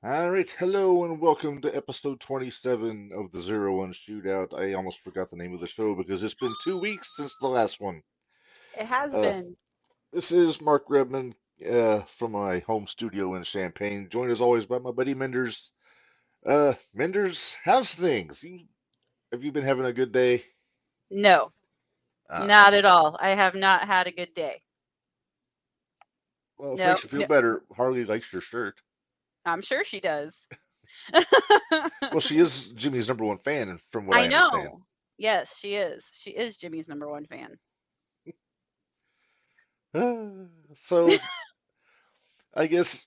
All right, hello and welcome to episode 27 of the Zero1 Shootout. I almost forgot the name of the show because it's been 2 weeks since the last one. It has Uh, been. this is Mark Redman from my home studio in Champaign, joined as always by my buddy Minderz. Minderz, how's things? Have you been having a good day? No, Uh, not at all. I have not had a good day. well, if it No, makes you feel no, better, Harley likes your shirt. I'm sure she does. Well, she is Jimmy's number one fan, from what I I understand. know. Yes, she is. She is Jimmy's number one fan. So, I guess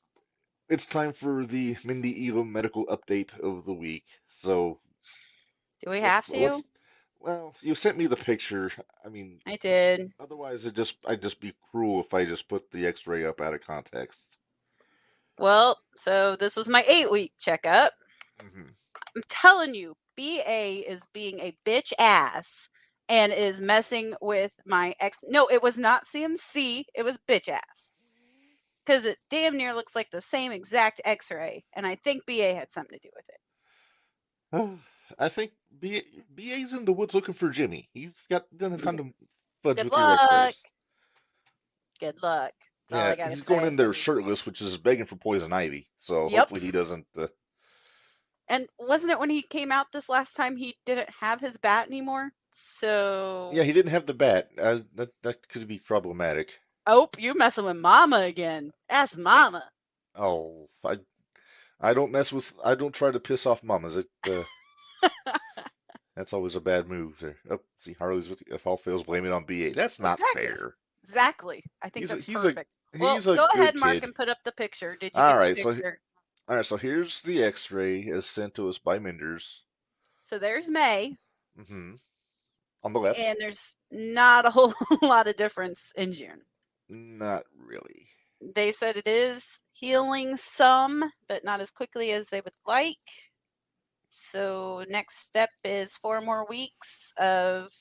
it's time for the Mindy Elam medical update of the week. So Do we have let's to? well, you sent me the picture. I mean, I did. otherwise I'd just be cruel if I just put the X-ray up out of context. Well, so this was my 8-week checkup. Hmm. I'm telling you, BA is being a bitch ass and is messing with my ex. No, it was not CMC. It was bitch ass. Because it damn near looks like the same exact x-ray, and I think BA had something to do with it. I think BA's in the woods looking for Jimmy. He's got done a ton of fudge Good with your luck. X-rays. Good luck. That's all Yeah, I gotta he's going say. in there shirtless, which is begging for poison ivy. So Yep. hopefully he doesn't. And wasn't it when he came out this last time he didn't have his bat anymore? So Yeah, he didn't have the bat. That could be problematic. oh, you messing with Mama again. That's Mama. Oh, I don't try to piss off mamas. That's always a bad move there. Oh, see, Harley's with if all fails, blame it on BA. That's not Exactly. fair. Exactly. I think He's a, that's he's a perfect. Well, he's a go ahead, good Mark, kid. and put up the picture. Did you All get the right, picture? so here's the X-ray as sent to us by Minderz. So there's May, Hmm. On the left, and there's not a whole lot of difference in June. not really. They said it is healing some, but not as quickly as they would like. So next step is 4 more weeks of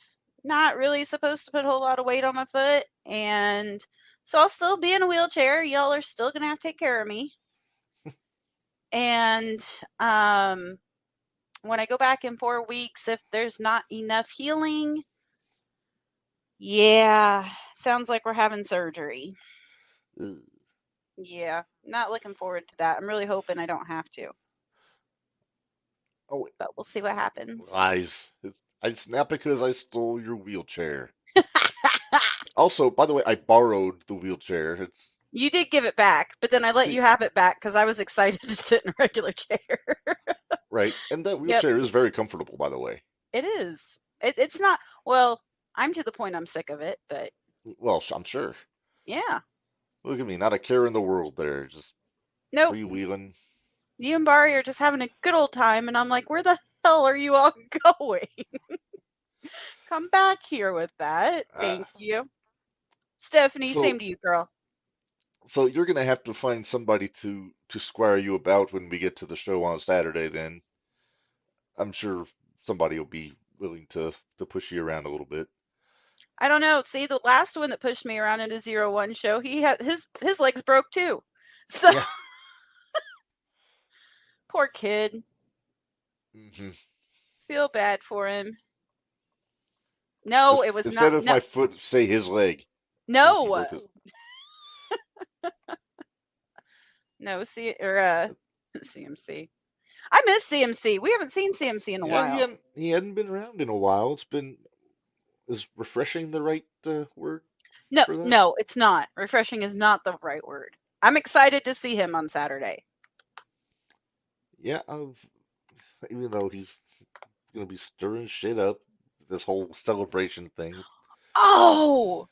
not really supposed to put a whole lot of weight on my foot. And so I'll still be in a wheelchair. Y'all are still going to have to take care of me. And when I go back in 4 weeks, if there's not enough healing, yeah, sounds like we're having surgery. Ugh. Yeah, not looking forward to that. I'm really hoping I don't have to, Oh, but we'll see what happens. lies. It's not because I stole your wheelchair. Also, by the way, I borrowed the wheelchair. It's You did give it back, but then I let see, you have it back because I was excited to sit in a regular chair. right, and that Yep, wheelchair is very comfortable, by the way. it is. It's not, well, I'm to the point I'm sick of it, but Well, I'm sure. yeah. Look at me, not a care in the world there, just Nope. freewheeling. You and Barry are just having a good old time, and I'm like, where the hell are you all going? Come back here with that. Uh, Thank you. Stephanie, so, same to you, girl. so you're gonna have to find somebody to square you about when we get to the show on Saturday. Then I'm sure somebody will be willing to push you around a little bit. I don't know. See, the last one that pushed me around in a 0-1 show, he had his legs broke too. So Yeah. poor kid. Hmm. Feel bad for him. No, Just it was instead not. of No, my foot, say his leg. Since he no, broke his. no. CMC. I miss CMC. We haven't seen CMC in a Yeah, while. he hadn't been around in a while. It's been is refreshing the right word No, for that? no, it's not. Refreshing is not the right word. I'm excited to see him on Saturday. Yeah, even though he's gonna be stirring shit up, this whole celebration thing. Oh,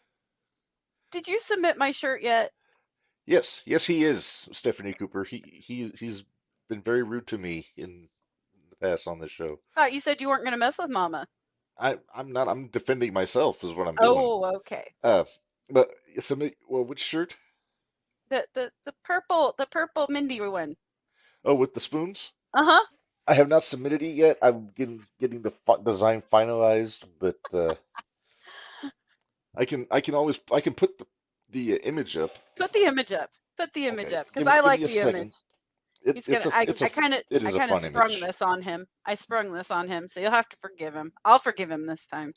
did you submit my shirt yet? Yes, he is Stephanie Cooper. He's been very rude to me in the past on this show. Thought you said you weren't going to mess with Mama. I'm not. I'm defending myself is what I'm doing. Oh, okay. Uh, but submit. Well, which shirt? The purple Mindy one. Oh, with the spoons. Uh-huh. I have not submitted it yet. I'm getting the design finalized, but I can always I can put the image up. Put the image up. Put the image Okay, up because I give like me a the second. image. He's gonna. I kind of fun sprung image. this on him. I sprung this on him, so you'll have to forgive him. I'll forgive him this time.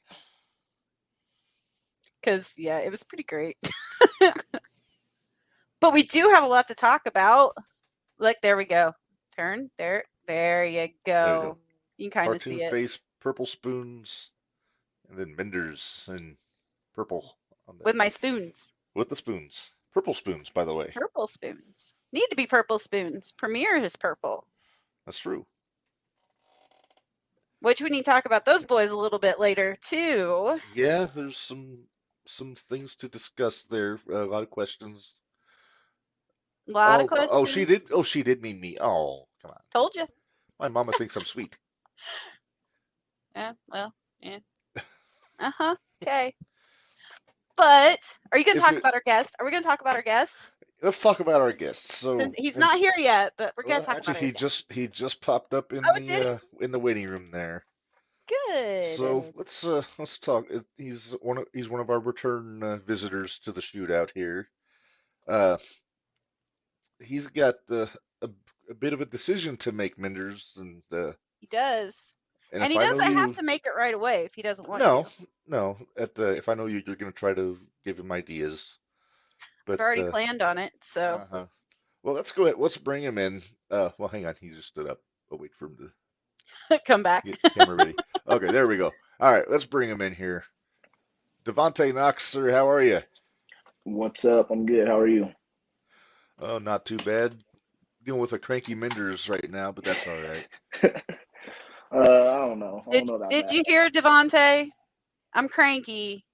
Because yeah, it was pretty great. But we do have a lot to talk about. Look, there we go. Turn there. There you go. You can kind of see Cartoon it. face, purple spoons, and then Minderz and purple on With my spoons. With the spoons. Purple spoons, by the way. Purple spoons. Need to be purple spoons. Premiere is purple. That's true. Which we need to talk about those boys a little bit later too. Yeah, there's some things to discuss there. A lot of questions. A lot of questions. Oh, she did mean me. Oh, come on. Told you. My mama thinks I'm sweet. Yeah, well, yeah. Uh-huh. Okay. But are you going to talk about our guest? Are we going to talk about our guest? Let's talk about our guest. So since he's not here yet, but we're going to talk about he just popped up in the waiting room there. Good. So let's talk. He's one of our return visitors to the shootout here. He's got a bit of a decision to make, Minderz, and he does. And he doesn't have to make it right away if he doesn't want to. No. If I know you, you're going to try to give him ideas. But I've already planned on it, so. Well, let's go ahead. Let's bring him in. Well, hang on. He just stood up. I'll wait for him to come back. Get camera ready. Okay, there we go. All right, let's bring him in here. Devonte Knox, sir, how are you? What's up? I'm good. How are you? Oh, not too bad. Dealing with a cranky Minderz right now, but that's all right. I don't know. Did you hear, Devonte? I'm cranky.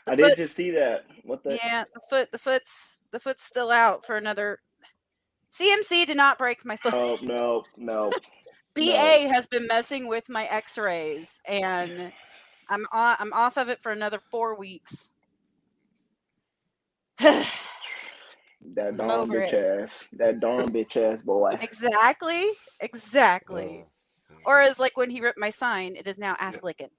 I did just see that. What the? Yeah, the foot's still out for another. CMC did not break my foot. Oh no. BA has been messing with my X-rays, and I'm off of it for another 4 weeks. That darn bitch ass boy. Exactly. Or as like when he ripped my sign, it is now ass licking.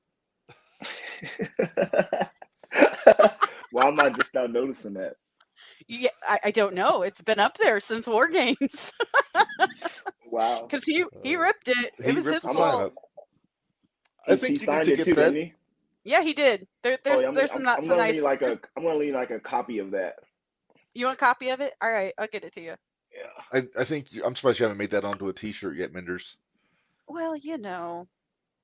Why am I just now noticing that? Yeah, I don't know. It's been up there since War Games. Wow. Because he ripped it. It was his fault. I think you need to get that. Yeah, he did. There's some not so nice. I'm gonna leave like a copy of that. You want a copy of it? All right, I'll get it to you. Yeah. I think I'm surprised you haven't made that onto a T-shirt yet, Minderz. Well,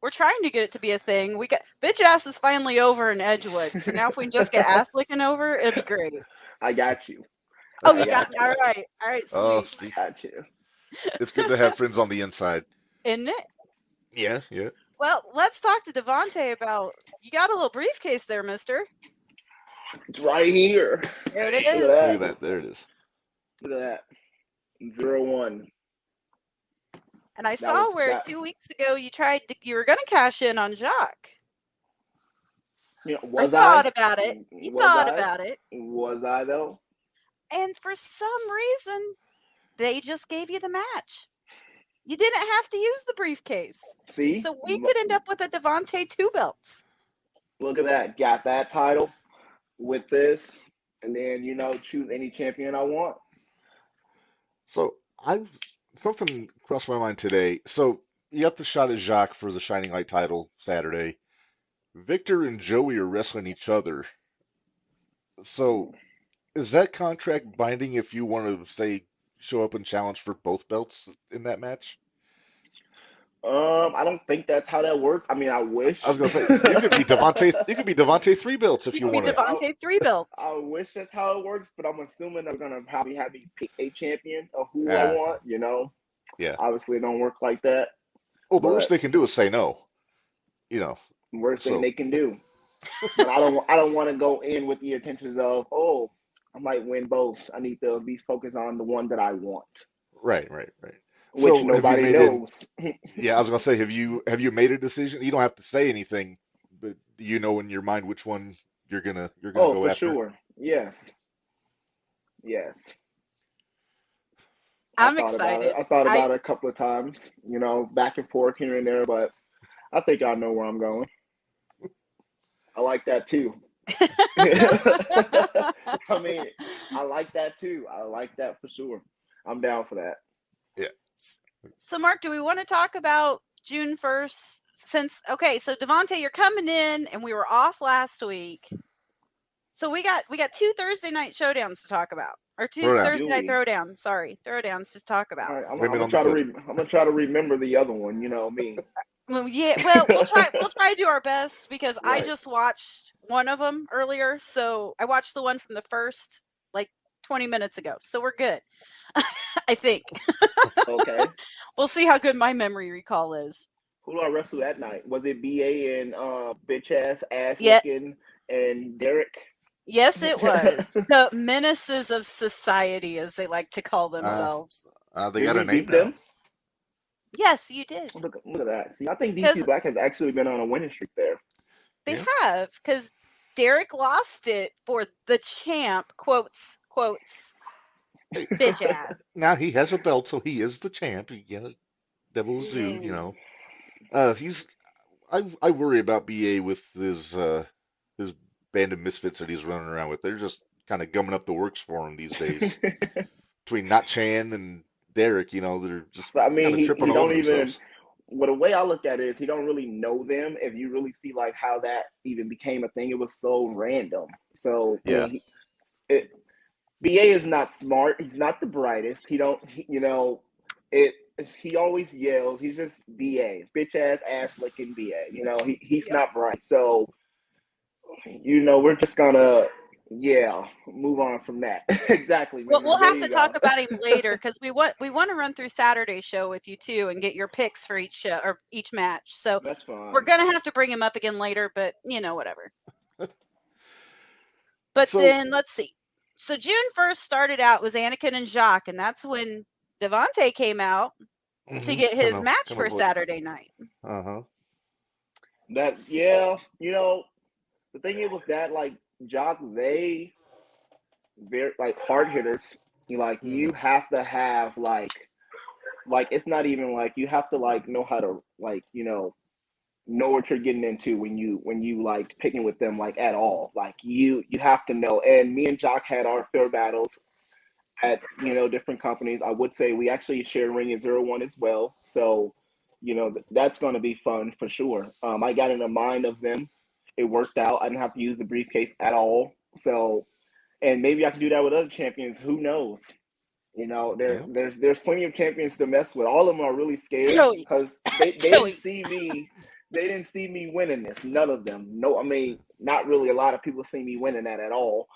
we're trying to get it to be a thing. We got bitch ass is finally over in Edgewood, so now if we can just get ass licking over, it'd be great. I got you. Oh, you got me. All right, sweet. Oh, I got you. It's good to have friends on the inside, isn't it? Yeah. Well, let's talk to Devonte about. You got a little briefcase there, Mister. It's right here. There it is. Look at that. There it is. Look at that. 0-1. And I saw where 2 weeks ago you were going to cash in on Jacques. You know, You thought about it. Was I though? And for some reason, they just gave you the match. You didn't have to use the briefcase. See? So we could end up with a Devonte 2 belts. Look at that. Got that title with this. And then, choose any champion I want. So something crossed my mind today. So you got the shot at Jacques for the Shining Light title Saturday. Victor and Joey are wrestling each other. So is that contract binding if you want to, say, show up and challenge for both belts in that match? I don't think that's how that works. I mean, I wish. I was gonna say you could be Devonte 3 belts if you want to. Devonte 3 belts. I wish that's how it works, but I'm assuming they're gonna probably have me pick a champion of who I want. Yeah. Obviously, it don't work like that. Well, the worst they can do is say no. Worst thing they can do. But I don't want to go in with the intentions of, I might win both. I need to be focused on the one that I want. Right. Which nobody knows. Yeah, I was gonna say, have you made a decision? You don't have to say anything, but do you know in your mind which one you're gonna go after? Oh, for sure. Yes. I'm excited. I thought about it a couple of times, back and forth here and there, but I think I know where I'm going. I like that too. I mean, I like that too. I like that for sure. I'm down for that. Yeah. So, Mark, do we want to talk about June 1st? So Devonte, you're coming in, and we were off last week. So we got 2 Thursday night showdowns to talk about, or 2 Thursday night throwdowns. Sorry, throwdowns to talk about. All right, I'm gonna try to remember the other one. You know me. Well, yeah. Well, we'll try to do our best because Right. I just watched one of them earlier. So I watched the one from the first, like 20 minutes ago. So we're good. I think. Okay. We'll see how good my memory recall is. Who do I wrestle that night? Was it BA and bitch ass looking and Derek? Yes, it was. The menaces of society, as they like to call themselves. They got a name now. Yes, you did. Look at that. See, I think DC Black has actually been on a winning streak there. They have, because Derek lost it for the champ, quotes, bitch ass. Now he has a belt, so he is the champ. Yeah, Devils do, you know. I worry about BA with his band of misfits that he's running around with. They're just kind of gumming up the works for him these days. Between Not Chan and Derek, you know, they're just kind of tripping over themselves. Well, the way I look at it is he don't really know them. If you really see like how that even became a thing, it was so random. So yeah, BA is not smart. He's not the brightest. He always yells. He's just BA, bitch ass licking BA. You know, he's not bright. So, you know, we're just gonna move on from that. Exactly. Well, we'll have to talk about him later because we want to run through Saturday's show with you too and get your picks for each show or each match. So that's fine. We're gonna have to bring him up again later, but you know, whatever. But then let's see. So June 1st started out was Anakin and Jacques, and that's when Devonte came out to get his match for Saturday night. You know, the thing is was that like Jacques, they very like hard hitters. You have to have like it's not even like you have to like know how to like, you know what you're getting into when you like picking with them like at all. Like you have to know. And me and Jacques had our fair battles at, you know, different companies. I would say we actually shared ring at Zero1 as well. So, you know, that's going to be fun for sure. I got in a mind of them. It worked out. I didn't have to use the briefcase at all. So, and maybe I can do that with other champions. Who knows? You know, there's plenty of champions to mess with. All of them are really scared because they didn't see me. They didn't see me winning this. None of them. No, I mean, not really. A lot of people see me winning that at all.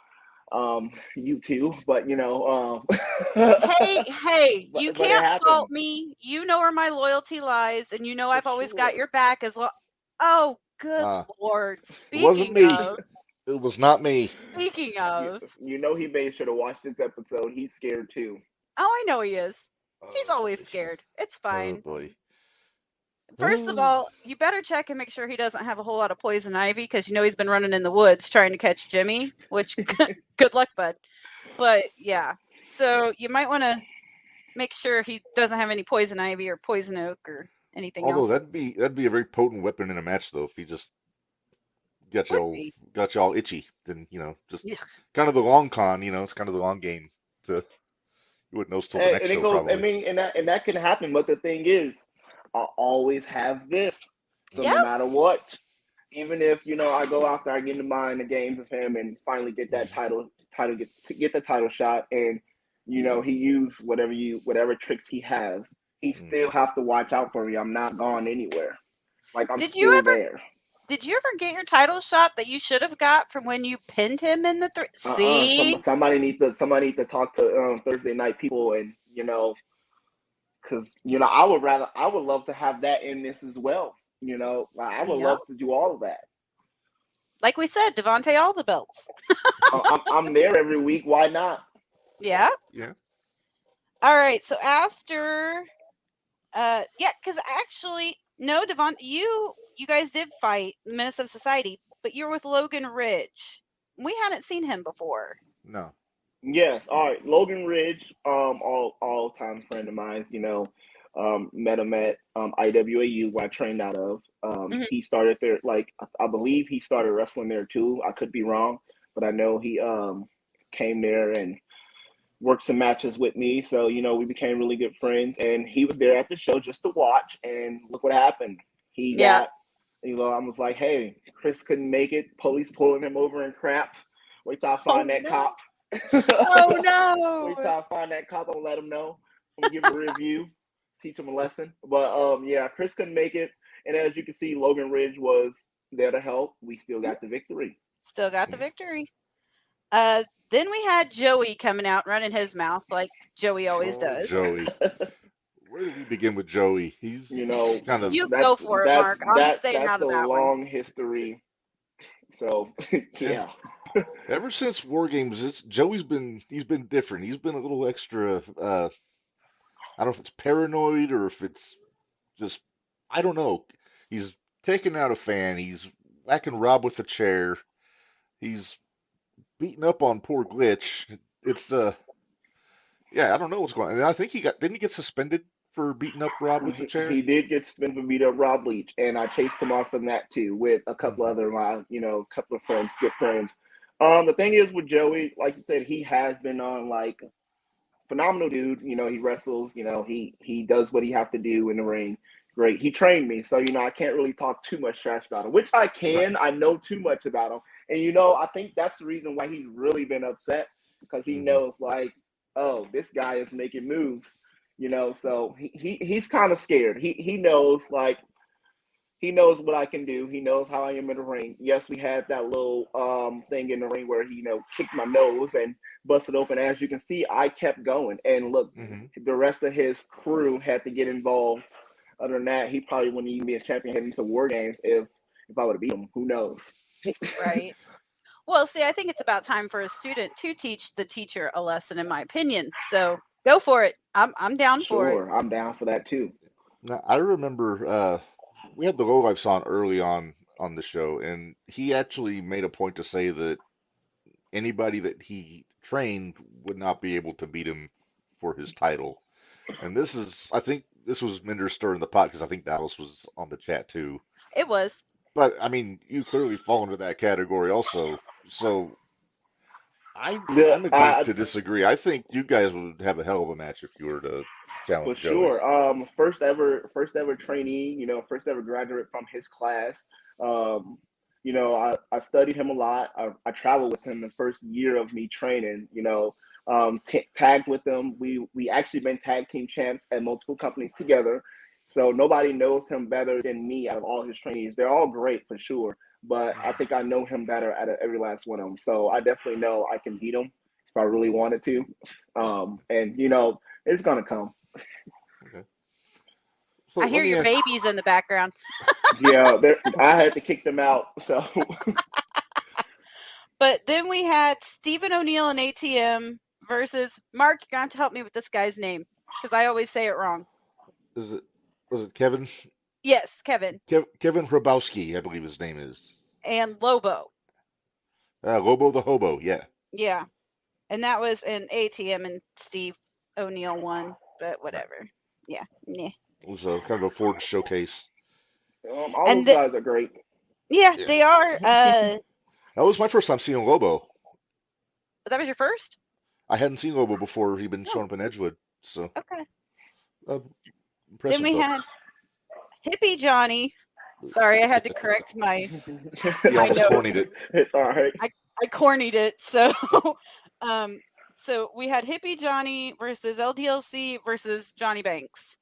You too, but you know. Hey, you can't fault me. You know where my loyalty lies, and you know I've always got your back as well. Oh, good Lord! Speaking of, it was not me. Speaking of, you know, he made sure to watch this episode. He's scared too. Oh, I know he is. He's always scared. It's fine. Oh boy. First of all, you better check and make sure he doesn't have a whole lot of poison ivy because you know he's been running in the woods trying to catch Jimmy, which good luck, bud. But yeah, so you might want to make sure he doesn't have any poison ivy or poison oak or anything else. Although that'd be a very potent weapon in a match though, if he just got you all itchy, then you know, just kind of the long con, you know, it's kind of the long game you wouldn't know till the next show probably. I mean, and that can happen, but the thing is, I always have this. So no matter what, even if, you know, I go out there, I get in the games with him and finally get that get the title shot, and you know, he used whatever tricks he has, he still have to watch out for me. I'm not gone anywhere. Like I'm still there. Did you ever get your title shot that you should have got from when you pinned him in the See? Somebody need to talk to Thursday night people, and you know, because you know, I would love to have that in this as well. You know, I would love to do all of that. Like we said, Devonte, all the belts. I'm there every week. Why not? Yeah. Yeah. All right. So after, because actually, no, Devonte, you guys did fight the Menace of Society, but you're with Logan Ridge. We hadn't seen him before. No. Yes. All right. Logan Ridge, all time friend of mine. You know, met him at IWAU, where I trained out of. He started there, like I believe he started wrestling there too. I could be wrong, but I know he came there and worked some matches with me. So, we became really good friends. And he was there at the show just to watch. And look what happened. He Yeah. got, I was like, hey, Chris couldn't make it. Police pulling him over and crap. Wait till I find that no. cop. Oh, no. Wait till I find that cop. I'll let him know. I'm going to give him a review, teach him a lesson. But, yeah, Chris couldn't make it. And as you can see, Logan Ridge was there to help. We still got the victory. Still got the victory. Then we had Joey coming out running his mouth like Joey always does. Joey. Where do we begin with Joey? He's kind of. You go for it, Mark. I'm staying out of that one. That's a long history. So, yeah. Ever since War Games, Joey's been different. He's been a little extra. I don't know if it's paranoid or if it's just, I don't know. He's taking out a fan. He's whacking Rob with a chair. He's beating up on poor Glitch. It's yeah, I don't know what's going on. And I think didn't he get suspended for beating up Rob with the chair? He did get suspended for beating up Rob Leach, and I chased him off from that too with a couple other couple of friends, good friends. The thing is with Joey, like you said, he has been on like phenomenal dude. He wrestles. He does what he has to do in the ring. Great. He trained me, so I can't really talk too much trash about him, which I can. Right. I know too much about him, and I think that's the reason why he's really been upset, because he knows like, oh, this guy is making moves, So he's kind of scared. He knows like. He knows what I can do. He knows how I am in the ring. Yes, we had that little thing in the ring where he, kicked my nose and busted open. As you can see, I kept going. And look, the rest of his crew had to get involved. Other than that, he probably wouldn't even be a champion heading to War Games if I would have beat him. Who knows? Right. Well, see, I think it's about time for a student to teach the teacher a lesson, in my opinion. So go for it. I'm down for it. Sure, I'm down for that too. Now, I remember we had the lowlifes on early on the show, and he actually made a point to say that anybody that he trained would not be able to beat him for his title. And I think this was Minderz stirring the pot, because I think Dallas was on the chat too. It was. But I mean, you clearly fall into that category also. So I'm inclined to disagree. I think you guys would have a hell of a match if you were to challenge For Joey. sure. First ever trainee, first ever graduate from his class. I studied him a lot. I traveled with him the first year of me training, tagged with him. We actually been tag team champs at multiple companies together. So nobody knows him better than me out of all his trainees. They're all great for sure, but I think I know him better out of every last one of them. So I definitely know I can beat him if I really wanted to. And it's gonna come. Okay. So I hear your babies in the background. Yeah, I had to kick them out. So. But then we had Stephen O'Neill and ATM versus Mark. You're going to help me with this guy's name, because I always say it wrong. Was it Kevin? Yes, Kevin. Kevin Hrabowski, I believe his name is. And Lobo. Lobo the Hobo, yeah. Yeah. And that was an ATM and Steve O'Neill won, but whatever. Yeah. It was kind of a Ford showcase. All those guys are great. Yeah, they are. That was my first time seeing Lobo. That was your first? I hadn't seen Lobo before he'd been showing up in Edgewood. So. Okay. Then we had Hippie Johnny. Sorry, I had to correct my note. Cornied it. It's all right. I cornied it. So, so we had Hippie Johnny versus LDLC versus Johnny Banks.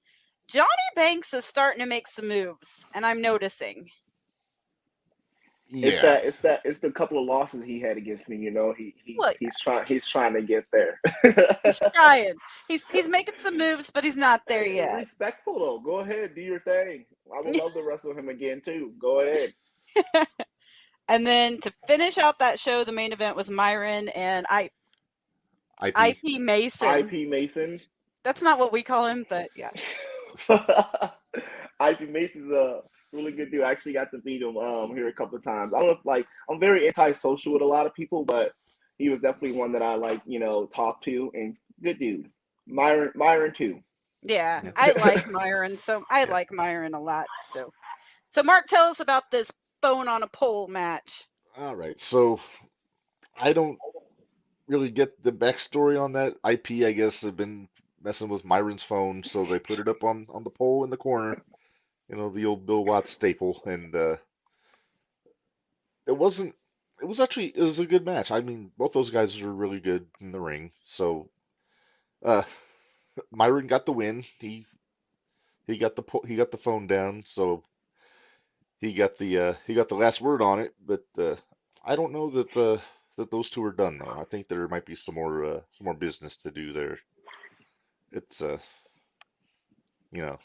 Johnny Banks is starting to make some moves, and I'm noticing. Yeah. It's the couple of losses he had against me. He's trying to get there. He's trying. He's making some moves, but he's not there yet. Respectful though. Go ahead, do your thing. I would love to wrestle him again too. Go ahead. And then to finish out that show, the main event was Myron and IP Mason. IP Mason. That's not what we call him, but yeah. IP Mason's a really good dude. I actually got to meet him here a couple of times. I don't know if I'm very antisocial with a lot of people, but he was definitely one that I talk to, and good dude. Myron too. Yeah, I like Myron. So I like Myron a lot. So Mark, tell us about this bone on a pole match. All right. So I don't really get the backstory on that. IP, I guess, have been messing with Myron's phone, so they put it up on the pole in the corner. The old Bill Watts staple, and it wasn't. It was a good match. I mean, both those guys are really good in the ring. So uh, Myron got the win. He got the phone down, so he got the last word on it. But I don't know that those two are done though. I think there might be some more business to do there. It's you know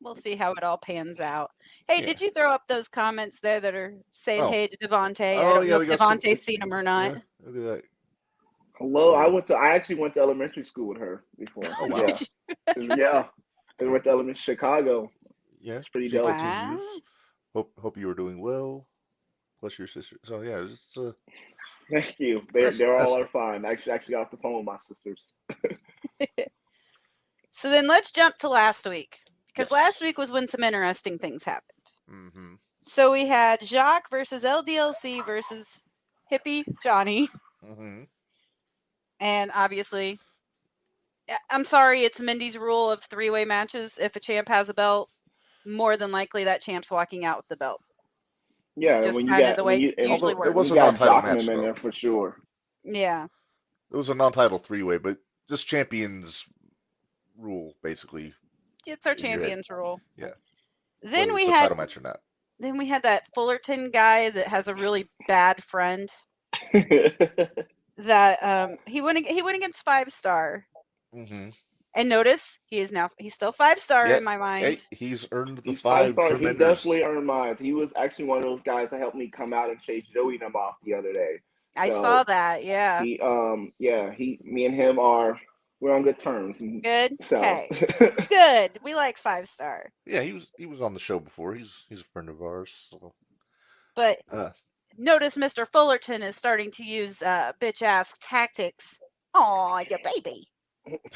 We'll see how it all pans out. Hey, yeah. did you throw up those comments there that are saying Oh hey to Devonte? I oh don't yeah, know we if got some. Devonte's seen them or not. Yeah, look at that. Hello, So I actually went to elementary school with her before. oh wow. Did you? Yeah. I went to elementary Chicago. Yeah, It's pretty she dope. Wow. continues. Hope you were doing well. Plus your sister. So yeah, it's Thank you. that's They're all that's are fine. I actually got off the phone with my sisters. So then let's jump to last week. Because Yes. last week was when some interesting things happened. mm-hmm. So we had Jacques versus LDLC versus Hippie Johnny. Mm-hmm. And obviously, I'm sorry, it's Mindy's rule of three-way matches. If a champ has a belt, more than likely that champ's walking out with the belt. Yeah, Just when you kind of got the when way you it usually Although it works. when was you a got non-title Jockman match in though. there for sure. Yeah. It was a non-title three-way, but just champions rule basically It's our in your head. champion's rule. Yeah, Then whether we it's a had title match or not. that Fullerton guy that has a really bad friend that he went against 5-star. Mm-hmm. And notice he's still 5-star Yeah. in my mind. Hey, he's earned the He's 5 5-star. for He Minderz. definitely earned mine. He was actually one of those guys that helped me come out and chase Joey them off the other day. I So saw that. Yeah. Me and him we're on good terms. Good. So Okay. Good. We like 5-star. Yeah, he was on the show before. He's a friend of ours. So, But uh, notice Mr. Fullerton is starting to use bitch ass tactics. Aw, your baby.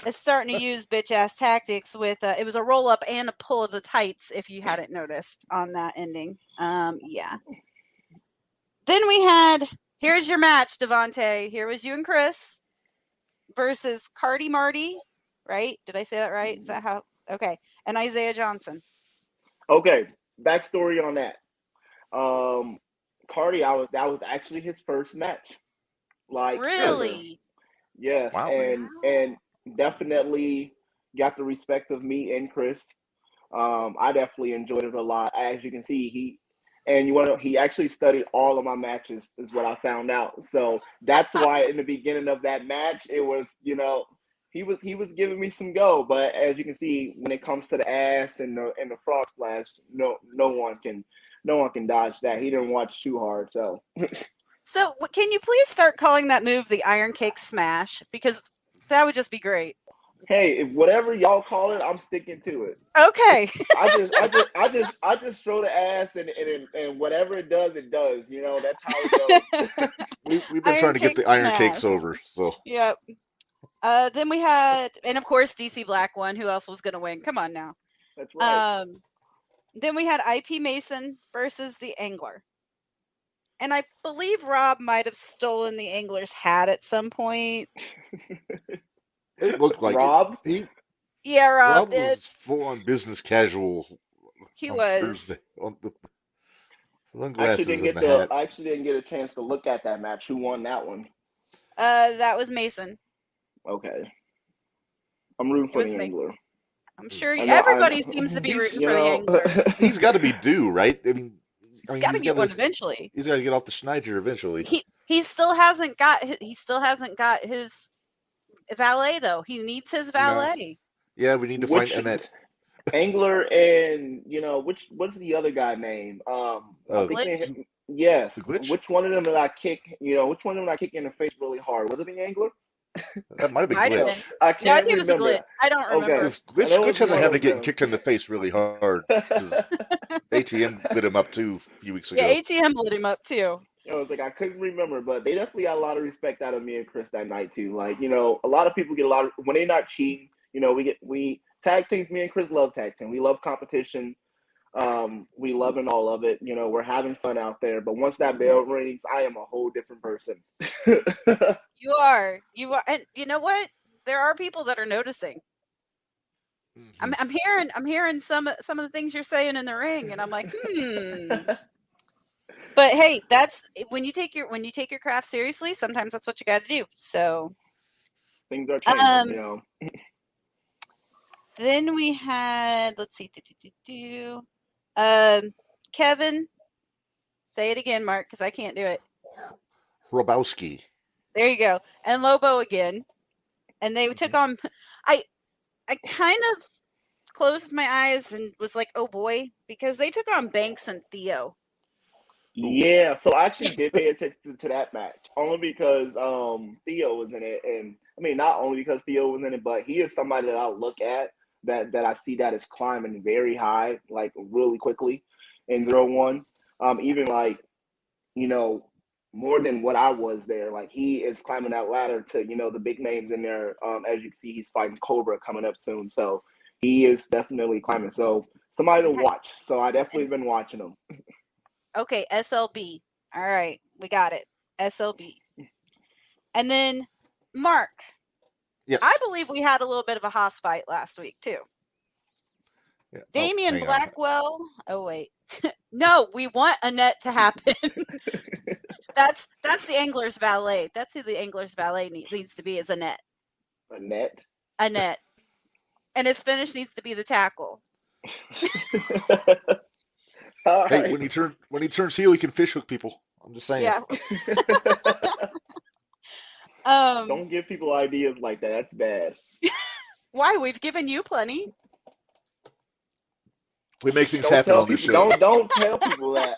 Is starting to use bitch ass tactics with it was a roll up and a pull of the tights, if you hadn't noticed on that ending. Yeah. Then we had here's your match, Devonte. Here was you and Chris versus Cardi Marty, right? Did I say that right? Is that how? Okay. And Isaiah Johnson. okay, backstory on that. Cardi, that was actually his first match. Like Really? Yes, wow. and definitely got the respect of me and Chris. I definitely enjoyed it a lot. As you can see, he actually studied all of my matches, is what I found out. So that's why in the beginning of that match, it was, he was giving me some go. But as you can see, when it comes to the ass and the frog splash, no one can dodge that. He didn't watch too hard, so. So can you please start calling that move the Iron Cake Smash? Because that would just be great. Hey, if whatever y'all call it, I'm sticking to it. Okay. I just throw the ass and whatever it does. That's how it goes. We've been trying to get the Iron Cakes over. So Yep. Then we had, and of course DC Black won. Who else was going to win? Come on now. That's right. Then we had IP Mason versus the Angler. And I believe Rob might have stolen the Angler's hat at some point. it looked like Rob? Yeah, Rob Rob was full on business casual. He on was. Thursday, on the I sunglasses actually and the hat. I actually didn't get a chance to look at that match. Who won that one? That was Mason. Okay. I'm rooting for the Mason. Angler. I'm sure everybody seems to be rooting for the Angler. He's got to be due, right? I mean, he's got to get one eventually. He's got to get off the Schneider eventually. He still hasn't got his valet though. He needs his valet. No. Yeah, we need to find Annette. Angler and what's the other guy name? Yes. Which one of them did I kick? Which one of them did I kick in the face really hard? Was it the Angler? That might have been Glitch. I can't remember. It was a Glitch. I don't remember. Glitch hasn't had to get kicked in the face really hard. ATM lit him up too a few weeks ago. Yeah, ATM lit him up too. I was like, I couldn't remember, but they definitely got a lot of respect out of me and Chris that night too. Like, a lot of people get when they're not cheating. We tag teams. Me and Chris love tag team. We love competition. We loving all of it. We're having fun out there. But once that bell rings, I am a whole different person. You are, and you know what? There are people that are noticing. Mhm. I'm hearing some of the things you're saying in the ring, and I'm like, But hey, that's when you take your craft seriously. Sometimes that's what you got to do. So Things are changing. then we had, let's see, Kevin, say it again, Mark, because I can't do it. Robowski. There you go, and Lobo again, and they took on. I kind of closed my eyes and was like, oh boy, because they took on Banks and Theo. Yeah, so I actually did pay attention to that match only because Theo was in it, and I mean not only because Theo was in it, but he is somebody that I look at that I see that is climbing very high, like really quickly in 0-1. Even like more than what I was there. Like he is climbing that ladder to the big names in there. As you can see, he's fighting Cobra coming up soon, so he is definitely climbing. So somebody to watch. So I definitely been watching him. Okay, SLB. All right, we got it. SLB. And then Mark. Yes. I believe we had a little bit of a Haas fight last week too. Yeah. Damian Blackwell. Oh wait. No, we want Annette to happen. That's the angler's valet. That's who the angler's valet needs to be, is Annette. Annette. And his finish needs to be the tackle. Hey, right. when he turns heel, he can fish hook people. I'm just saying. Yeah. Don't give people ideas like that. That's bad. Why? We've given you plenty. We make things happen on this show. Don't tell people that.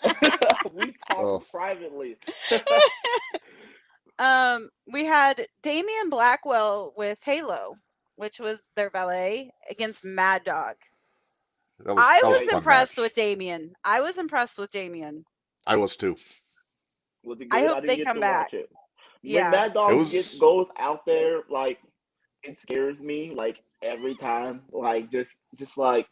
We talk privately. We had Damian Blackwell with Halo, which was their valet, against Mad Dog. I was impressed with Damian. I was too. Was it good? I hope they come back. When Mad Dog goes out there, like it scares me, like every time, like just like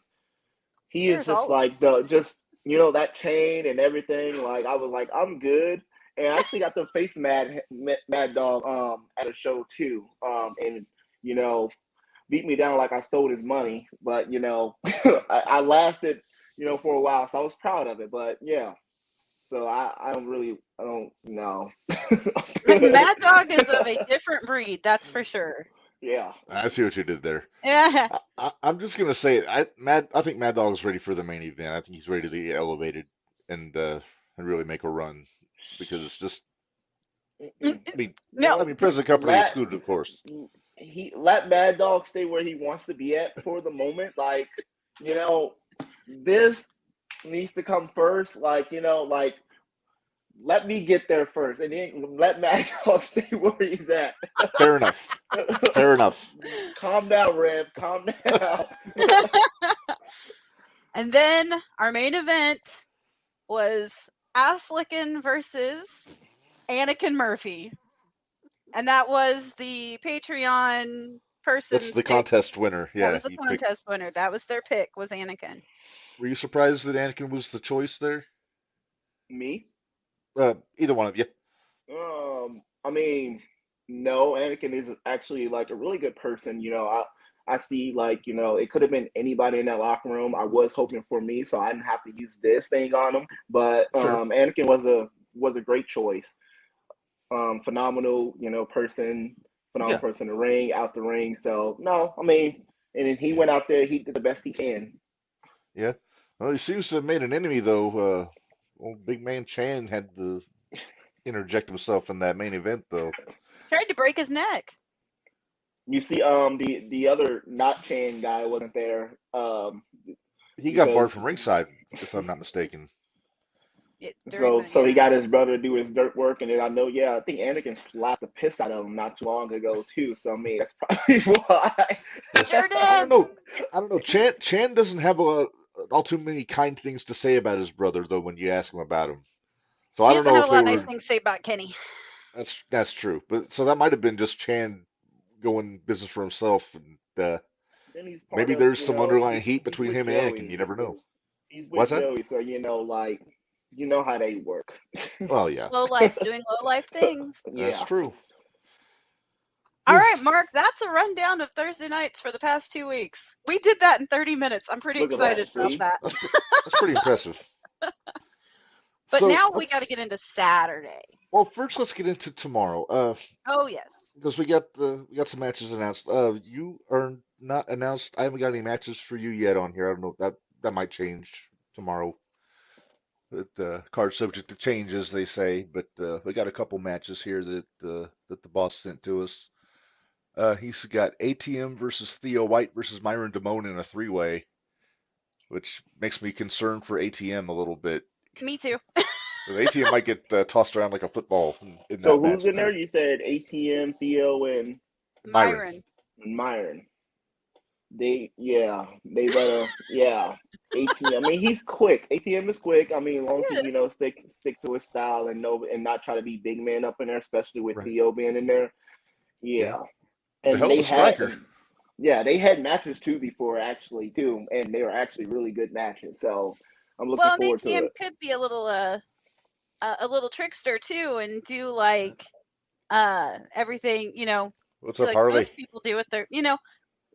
he is just like that chain and everything. Like I was like, I'm good, and I actually got to face Mad Dog at a show too, and beat me down like I stole his money, but I lasted for a while, so I was proud of it. But yeah. So I don't know. Mad Dog is of a different breed, that's for sure. Yeah. I see what you did there. Yeah. I'm just gonna say it. I think Mad Dog is ready for the main event. I think he's ready to get elevated and really make a run, because it's just. Present company excluded, of course. He let Mad Dog stay where he wants to be at for the moment. Like this needs to come first, like let me get there first, and then let Mad Dog stay where he's at. Fair enough. Calm down, Rev. Calm down. And then our main event was Asslickin versus Anakin Murphy, and that was the Patreon person. That's the contest winner. Yeah, that was the contest winner. That was their pick. Was Anakin. Were you surprised that Anakin was the choice there? Me? Either one of you. I mean, no. Anakin is actually like a really good person. I see like it could have been anybody in that locker room. I was hoping for me, so I didn't have to use this thing on him. But sure. Anakin was a great choice. Phenomenal, person. Phenomenal person in the ring, out the ring. So no, I mean, and then he went out there. He did the best he can. Yeah. Well, he seems to have made an enemy, though. Old Big Man Chan had to interject himself in that main event, though. Tried to break his neck. You see, the other not Chan guy wasn't there. He got barred from ringside, if I'm not mistaken. So he got his brother to do his dirt work, and then I think Anakin slapped the piss out of him not too long ago too. So I mean, that's probably why. Sure did. I don't know. Chan doesn't have all too many kind things to say about his brother, though, when you ask him about him. So I don't know if he doesn't have a lot of nice things to say about Kenny. That's true, but so that might have been just Chan going business for himself, and maybe there's some underlying heat between him and Anakin. You never know. He's with What's that? Joey, so you know how they work. Well, yeah, Low life's doing low life things. that's Yeah. true. All right, Mark, that's a rundown of Thursday nights for the past 2 weeks. We did that in 30 minutes. I'm pretty Look at that, excited about see? that. That's pretty impressive. But So now we got to get into Saturday. well, first let's get into tomorrow. Oh, yes. Because we got some matches announced. You are not announced. I haven't got any matches for you yet on here. I don't know, that might change tomorrow. Card subject to change, as they say. But we got a couple matches here that the boss sent to us. He's got ATM versus Theo White versus Myron Damone in a three-way, which makes me concerned for ATM a little bit. Me too. ATM might get tossed around like a football in So that match who's in there? there. You said ATM, Theo, and Myron. Myron. They better ATM. I mean, he's quick. ATM is quick. I mean, as long as he stick to his style and not try to be big man up in there, especially with Right. Theo being in there. Yeah. He's a hell of a striker. They had matches too before actually too, and they were actually really good matches. So I'm looking forward to ATM it. could be a little trickster too, and do like everything What's up, like Harley? most people do with their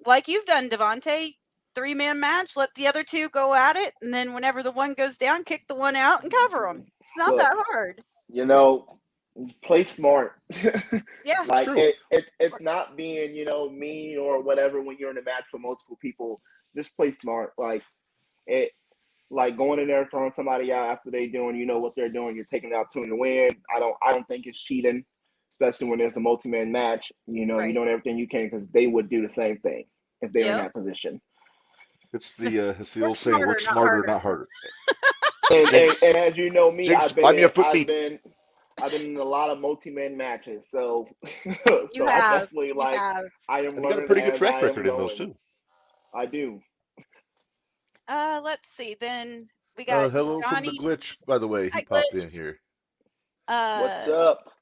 like you've done, Devonte. 3-man match, let the other two go at it, and then whenever the one goes down, kick the one out and cover them. It's not that hard. Play smart. Yeah, like true. it's not being mean or whatever when you're in a match with multiple people. Just play smart. Like going in there throwing somebody out after they doing what they're doing. You're taking the opportunity to win. I don't think it's cheating, especially when there's a multi-man match. You're doing everything you can because they would do the same thing if they're in that position. It's the old saying, work smarter, not harder. And as you know me, Jinx, I've been in a lot of multi-man matches, so you I have, definitely I am and you learning got a pretty good as track I am record in those going. too. I do. Let's see. Then we got Hello Johnny. from the glitch, by the way. He popped in here. What's up?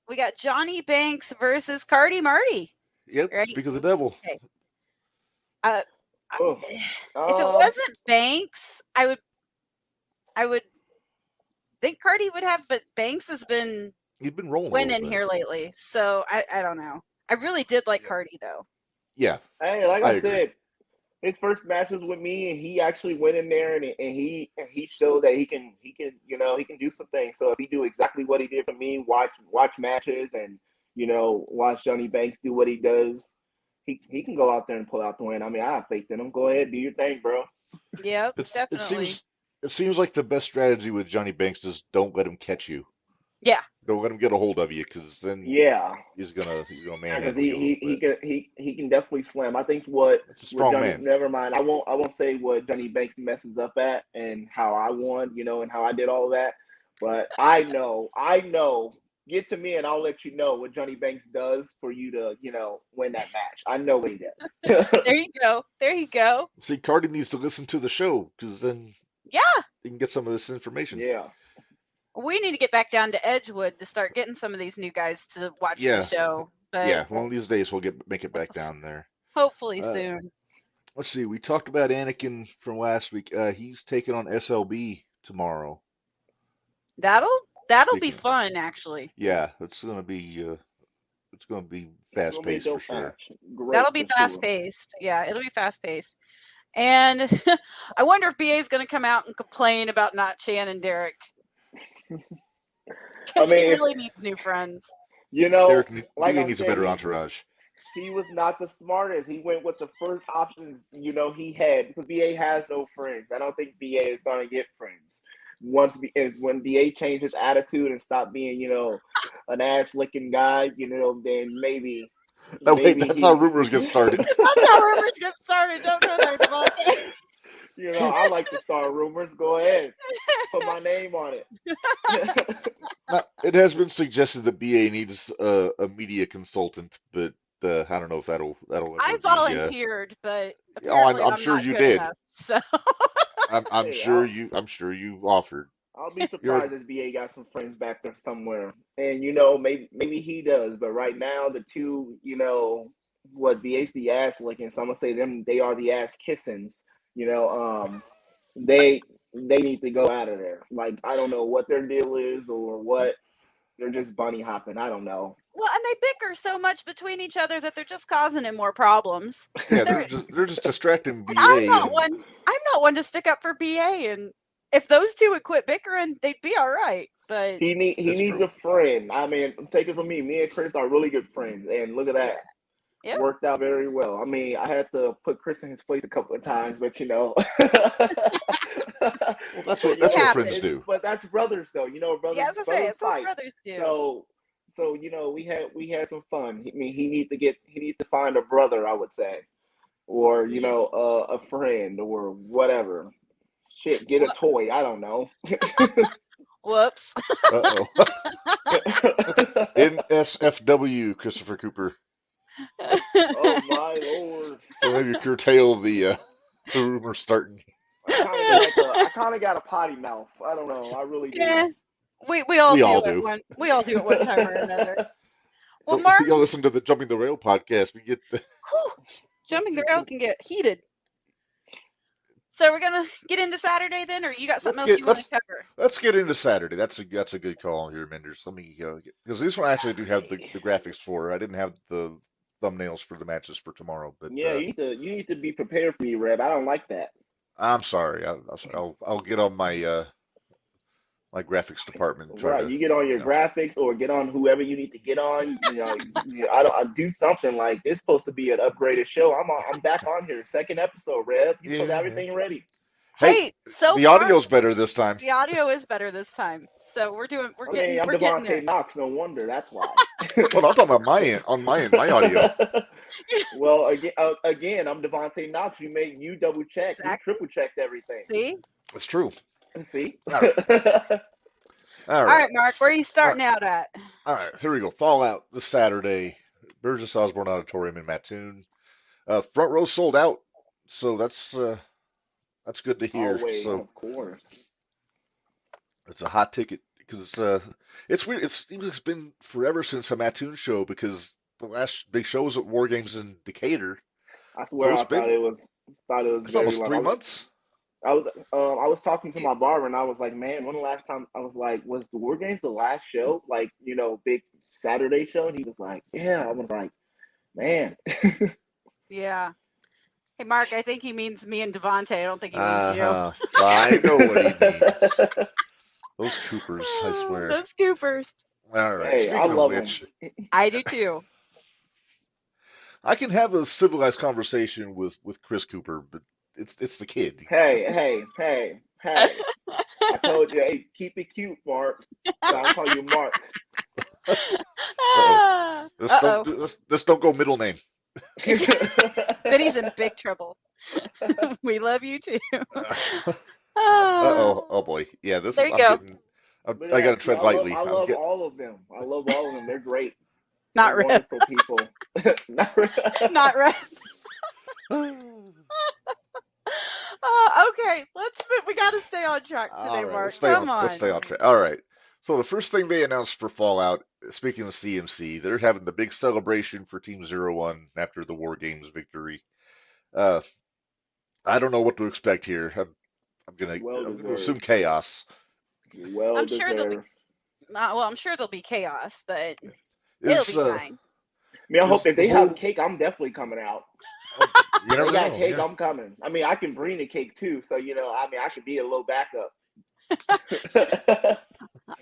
We got Johnny Banks versus Cardi Marty. Yep. Right? Speak of the devil. Okay. Oh. If it wasn't Banks, I would think Cardi would have, but Banks has been He's been rolling winning here lately, so I don't know. I really did like Cardi though. Yeah. Hey, like I said, his first match was with me, and he actually went in there and he showed that he can do some things. So if he do exactly what he did for me, watch matches and watch Johnny Banks do what he does, he can go out there and pull out the win. I mean, I have faith in him. Go ahead, do your thing, bro. Yep, definitely. It seems like the best strategy with Johnny Banks is don't let him catch you. Yeah. Don't let him get a hold of you, because then he's gonna manhandle you. He can definitely slam. I think It's a strong Johnny, man. never mind. I won't say what Johnny Banks messes up at and how I won, and how I did all that. But I know. Get to me and I'll let you know what Johnny Banks does for you to, win that match. I know what he does. There you go. See, Cardi needs to listen to the show, because then he can get some of this information. Yeah. We need to get back down to Edgewood to start getting some of these new guys to watch the show. But one of these days we'll make it back down there. Hopefully soon. Let's see. We talked about Anakin from last week. He's taking on SLB tomorrow. That'll be fun, actually. Yeah, it's gonna be fast paced for sure. That'll be fast paced. Yeah, it'll be fast paced. And I wonder if BA is going to come out and complain about not Chan and Derek. Because he really needs new friends. Derek like BA needs a better entourage. He was not the smartest. He went with the first options, he had, because BA has no friends. I don't think BA is going to get friends. When BA changed his attitude and stopped being, an ass licking guy, then maybe. That's how rumors get started. That's how rumors get started. Don't go there, Devonte. I like to start rumors. Go ahead. Put my name on it. Now, it has been suggested that BA needs a media consultant, but I don't know if that'll ever I volunteered, but I'm sure you did. Enough, so. I'm sure you offered. I'll be surprised if BA got some friends back there somewhere. And maybe he does, but right now the two, BA's the ass licking, so I'm gonna say they are the ass kissings. they need to go out of there. Like, I don't know what their deal is or what. They're just bunny hopping. I don't know. Well, and they bicker so much between each other that they're just causing him more problems. Yeah, They're- they're just distracting BA. I'm not and- one. I'm not one to stick up for BA, and if those two would quit bickering, they'd be all right. But He That's needs true. a friend. I mean, take it from me and Chris are really good friends, and look at that. Yeah. Worked out very well. I mean, I had to put Chris in his place a couple of times, but you know. Well, that's what friends happens. do. But that's brothers, though. You know, brothers. yeah, as I say, brothers it's what fight. brothers do. So you know, we had some fun. I mean, he needs to find a brother, I would say, or you know, a friend or whatever. Shit, get a toy. I don't know. Whoops. Uh-oh. NSFW, Christopher Cooper. Oh my lord! So maybe curtail the rumor starting. I kind of got a potty mouth. I don't know. I really do. Yeah, we all We do all at do. we all do at one time or another. Well, Don't Mark, you listen to the Jumping the Rail podcast. We get the, whew, jumping the rail can get heated. So we're gonna get into Saturday then, or you got something else you want to cover? let's get into Saturday. That's a good call here, Minderz. Let me because this one I actually do have the graphics for. I didn't have the thumbnails for the matches for tomorrow, but Yeah, you need to be prepared for me, Reb. I don't like that. I'm sorry. I'll get on my my graphics department. And try Right, to, you get on your graphics or get on whoever you need to get on. You know, I do something like it's supposed to be an upgraded show. I'm back on here, second episode, Reb. You supposed to have everything ready. Hey, so the far, audio's better this time. the audio is better this time. So we're I'm getting Devonte there. Knox. No wonder. That's why. Well, I'm talking about my end. On my end, my audio. Well, again, I'm Devonte Knox. You double check, Exactly. you triple checked everything. See? It's true. See? All right. All right, Mark, where are you starting out at? All right, here we go. Fallout this Saturday, Burgess Osborne Auditorium in Mattoon. Front row sold out, so that's good to hear. Always, So of course. it's a hot ticket because it's weird. It's been forever since a Mattoon show because the last big show was at War Games in Decatur. I swear, So I thought it was It's very almost long. 3 months. I was talking to my barber and I was like, man, when the last time I was like, was the War Games the last show? Like, you know, big Saturday show? And he was like, yeah. I was like, man. Yeah. Hey, Mark, I think he means me and Devonte. I don't think he means you. I know what he means. Those Coopers, I swear. Those scoopers. All right. Hey, Speaking I of love which, them. I do too. I can have a civilized conversation with Chris Cooper, but it's the kid. Hey. I told you, hey, keep it cute, Mark. So I'll call you Mark. Just don't go middle name. Then he's in big trouble. We love you too. Oh boy. Yeah, this There is you go. I gotta tread lightly. I love all of them. I love all of them. They're great. Not They're Red. wonderful people. Not Red. Okay, we got to stay on track today, All right, Mark. let's Come on. Let's stay on track. All right. So the first thing they announced for Fallout, speaking of CMC, they're having the big celebration for Team 01 after the War Games victory. I don't know what to expect here. I'm gonna assume chaos. Well I'm sure there'll be. deserved. I'm sure there'll be chaos, but Is, it'll be fine. I mean, I hope if they the whole- have cake, I'm definitely coming out. You never They got know. cake, Yeah. I'm coming. I mean, I can bring the cake too, so you know, I mean, I could be a little backup.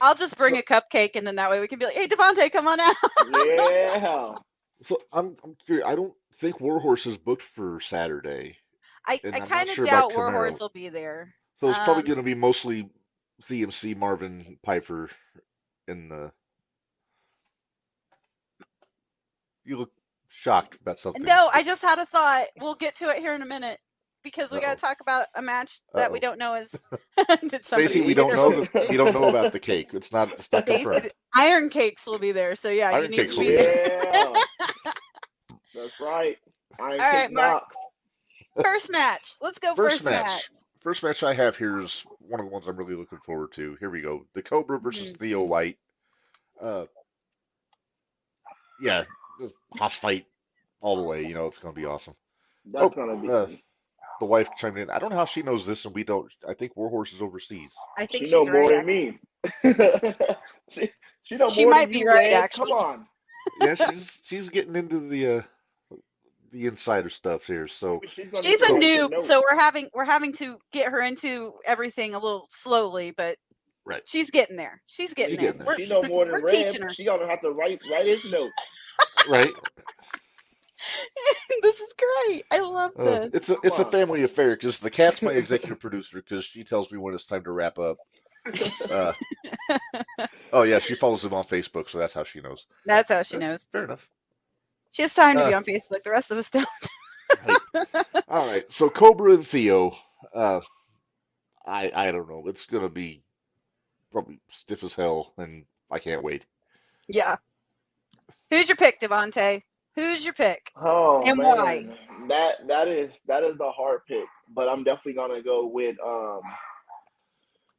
I'll just bring a cupcake, and then that way we can be like, "Hey, Devonte, come on out." Yeah. So I'm curious. I don't think Warhorse is booked for Saturday, I And I'm not kind of sure about doubt Warhorse Camaro. will be there. so it's probably Um, going to be mostly CMC, Marvin, Piper, in the. You look shocked about something. No, I just had a thought. We'll get to it here in a minute because we got Uh-oh. to talk about a match that we Uh-oh. don't know is. Did somebody Stacey, we see don't it? know we don't know about the cake. It's not Stacey, confirmed. Iron Cakes will be there, so yeah, you Iron need Cakes to will be be there. Yeah. That's right. Iron All right, Cake Mark. Knox. First match. Let's go. First match. First match I have here is one of the ones I'm really looking forward to. Here we go. The Cobra versus Mm-hmm. Theo White. Yeah, just house fight all the way. You know, it's going to be awesome. That's gonna be. the wife chimed in. I don't know how she knows this and we don't. I think Warhorse is overseas. I think She know she's more right. than me. she know She more might than be you, right, Red. actually. Come on. Yeah, she's getting into the insider stuff here. So She's gonna She's need a to take some noob, notes. so we're having to get her into everything a little slowly, but right, she's getting there. She's getting she's there. getting there. She know more than We're Red. teaching her. She gonna have to write his notes. Right. This is great. I love this. It's a family affair because the cat's my executive producer because she tells me when it's time to wrap up. Uh, oh yeah, she follows him on Facebook, so that's how she knows. That's how she knows. Fair enough. She has time to be on Facebook. The rest of us don't. Right. All right, so Cobra and Theo. I don't know. It's gonna be probably stiff as hell, and I can't wait. Yeah. Who's your pick, Devonte? Who's your pick? Oh And man, why? that is a hard pick, but I'm definitely gonna go with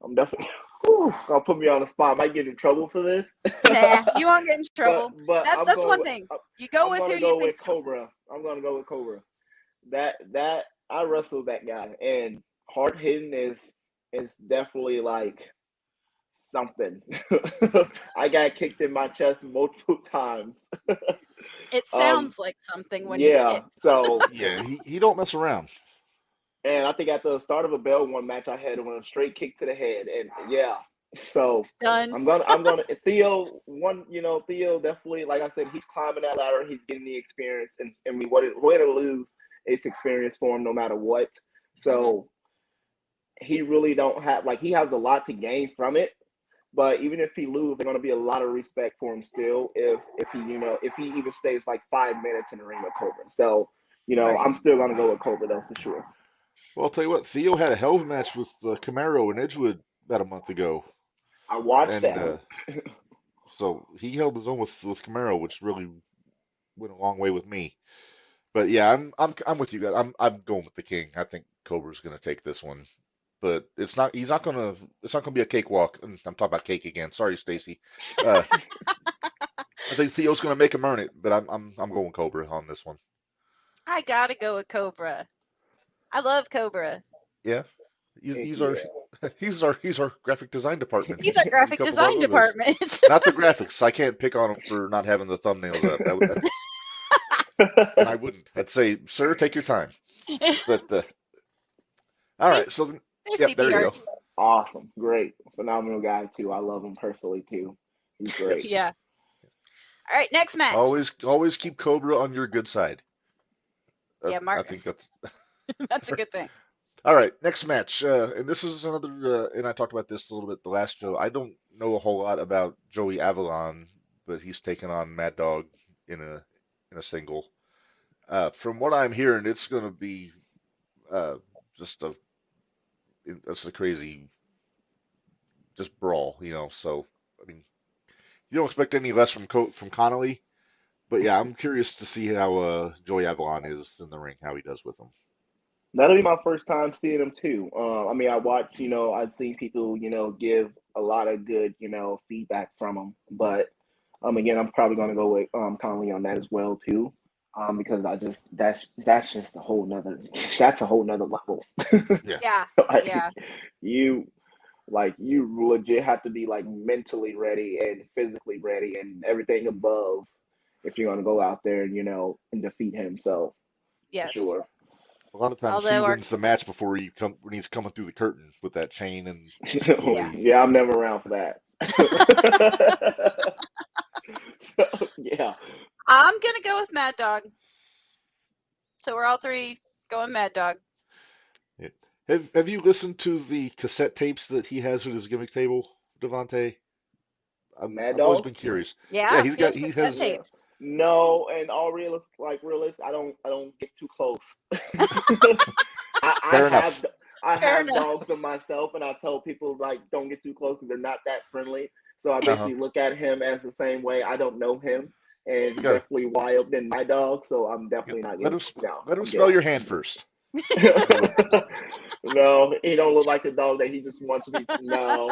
I'm definitely gonna put me on the spot. I might get in trouble for this. Nah, you won't get in trouble. But That's one thing. You go with who you think. Cobra. I'm gonna go with Cobra. That I wrestled that guy, and hard hitting is definitely like something. I got kicked in my chest multiple times. It sounds like something when you kick. So Yeah, he don't mess around. and I think at the start of a Bell One match, I had a straight kick to the head, and yeah. So Done. I'm gonna Theo Theo definitely, like I said, he's climbing that ladder, he's getting the experience, and we win or lose, it's experience for him no matter what. So he really don't have he has a lot to gain from it. But even if he loses, there's going to be a lot of respect for him still if he even stays like 5 minutes in the ring with Cobra. So, Right. I'm still going to go with Cobra though for sure. Well, I'll tell you what, Theo had a hell of a match with Camaro and Edgewood about a month ago. I watched And that. so he held his own with Camaro, which really went a long way with me. But yeah, I'm with you guys. I'm going with the King. I think Cobra's going to take this one. But it's not gonna be a cakewalk. I'm talking about cake again. Sorry, Stacy. I think Theo's gonna make him earn it, but I'm going Cobra on this one. I gotta go with Cobra. I love Cobra. Yeah, he's our graphic design department. He's our graphic design department. Not the graphics. I can't pick on him for not having the thumbnails up. And I wouldn't. I'd say, sir, take your time. But all right, so. Yep, there you go. Awesome. Great. Phenomenal guy, too. I love him personally, too. He's great. Yeah. All right, next match. Always keep Cobra on your good side. Yeah, Mark. I think that's... That's a good thing. All right, next match. And this is another... and I talked about this a little bit the last show. I don't know a whole lot about Joey Avalon, but he's taken on Mad Dog in a single. From what I'm hearing, it's going to be just that's a crazy just brawl, so I mean you don't expect any less from Connolly, but yeah, I'm curious to see how Joey Avalon is in the ring, how he does with them. That'll be my first time seeing him too. I mean, I watched, I've seen people, give a lot of good, feedback from him, but again, I'm probably going to go with Connolly on that as well too. Because that's just a whole nother level. Yeah. Yeah. You legit have to be mentally ready and physically ready and everything above if you're gonna go out there and defeat him. So yes, sure. A lot of times he wins the match before when he's coming through the curtain with that chain and yeah, I'm never around for that. So, yeah. I'm gonna go with Mad Dog. So we're all three going Mad Dog. Yeah. Have you listened to the cassette tapes that he has with his gimmick table, Devonte? I've always been curious. Yeah, he has tapes. No, and all realist, I don't get too close. I have dogs of myself, and I tell people don't get too close because they're not that friendly. So I basically look at him as the same way. I don't know him, and he's definitely wild than my dog. So I'm definitely not. Let him smell your hand first. No, he don't look like a dog that he just wants to be. No.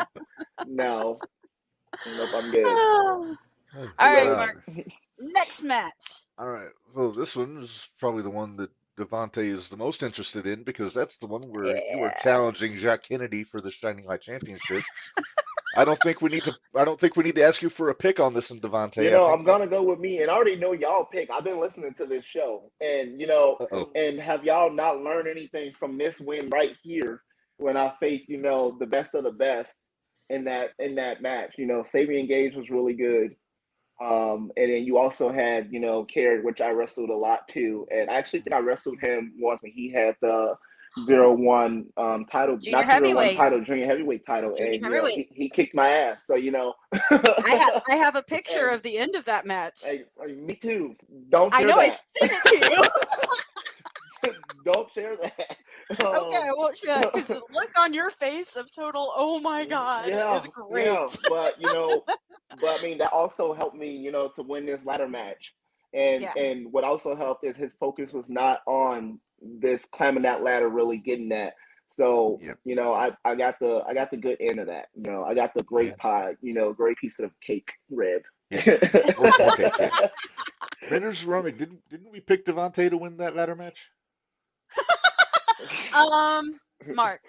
Nope, I'm good. All right, Mark. Next match. All right. Well, this one is probably the one that Devonte is the most interested in because that's the one where you were Yeah. challenging Jack Kennedy for the Shining Light Championship. I don't think we need to. I don't think we need to ask you for a pick on this one, You Devonte. I know, think I'm you. gonna go with me, and I already know y'all pick. I've been listening to this show, and Uh-oh. and have y'all not learned anything from this win right here when I faced, the best of the best in that match. Sabian Gage was really good. And then you also had, Carrot, which I wrestled a lot too. And I actually think I wrestled him once when he had the 0-1 title, Junior not the 0-1 heavyweight. title, junior heavyweight title. Junior And, heavyweight. he kicked my ass. So, I have a picture and, of the end of that match. me too. Don't I share know I that. sent it to you. Don't share that. Okay, I won't share it because the look on your face of total, oh my God, is great. Yeah, but I mean that also helped me, to win this ladder match. And Yeah. and what also helped is his focus was not on this climbing that ladder, really getting that. So, Yep. I got the good end of that. I got the great pie, great piece of cake rib. Yeah. Okay. Minderz, Romick, didn't we pick Devonte to win that ladder match? Mark,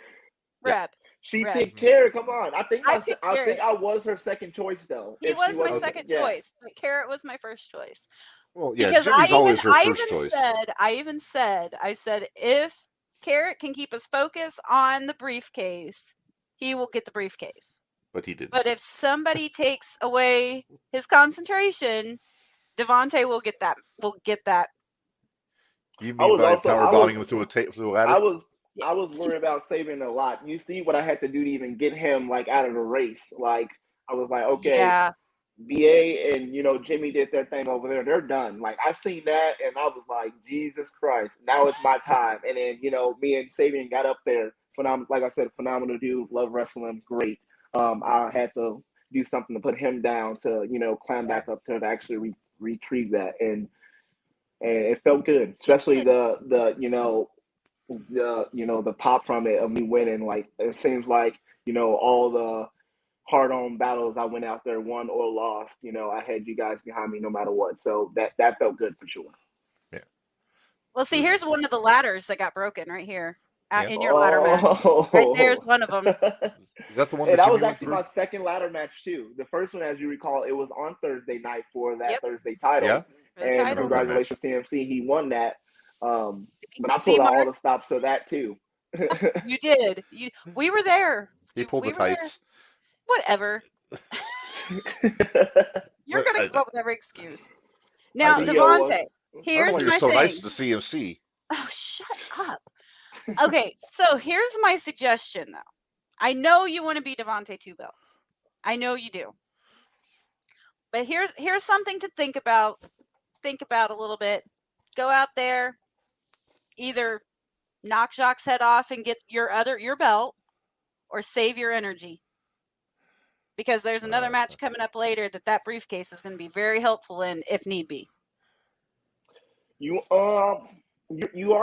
Reb. She Reb. picked Carrot. Come on, I think I picked I think Carrot. I was her second choice though. He If was she my wasn't, second yes. choice, but Carrot was my first choice. Well, yeah, Because Jimmy's always her first choice. I said, if Carrot can keep his focus on the briefcase, he will get the briefcase. But he didn't. But if somebody takes away his concentration, Devonte will get that. You mean by power bombing him through a ladder? I was worried about saving a lot. You see what I had to do to even get him like out of the race. Like I was like, okay, Yeah. BA and Jimmy did their thing over there. They're done. Like I've seen that, and I was like, Jesus Christ, now it's my time. And then me and Sabian got up there. Like I said, phenomenal dude. Love wrestling, great. I had to do something to put him down to climb back up to actually retrieve that, and it felt good, especially the pop from it of me winning. Like it seems like all the hard-on battles I went out there, won or lost, I had you guys behind me no matter what. So that felt good for sure. Yeah. Well, see, here's one of the ladders that got broken right here in your ladder match. Oh. Right there's one of them. Is that the one And that that Jimmy was went actually through? my second ladder match too. The first one, as you recall, it was on Thursday night for that Yep. Thursday title. Yeah. And title. congratulations, CMC, he won that. But I pulled out all the stops for that too. You did. We were there. He pulled the tights. Whatever. You're But gonna come up with every excuse. Now, I do. Devonte, here's You're my so thing. nice to CMC. Oh, shut up. Okay, so here's my suggestion, though. I know you want to be Devonte 2 belts. I know you do. But here's something to think about. Think about a little bit. Go out there, either knock Jacques' head off and get your belt, or save your energy. Because there's another match coming up later that briefcase is going to be very helpful in, if need be. You are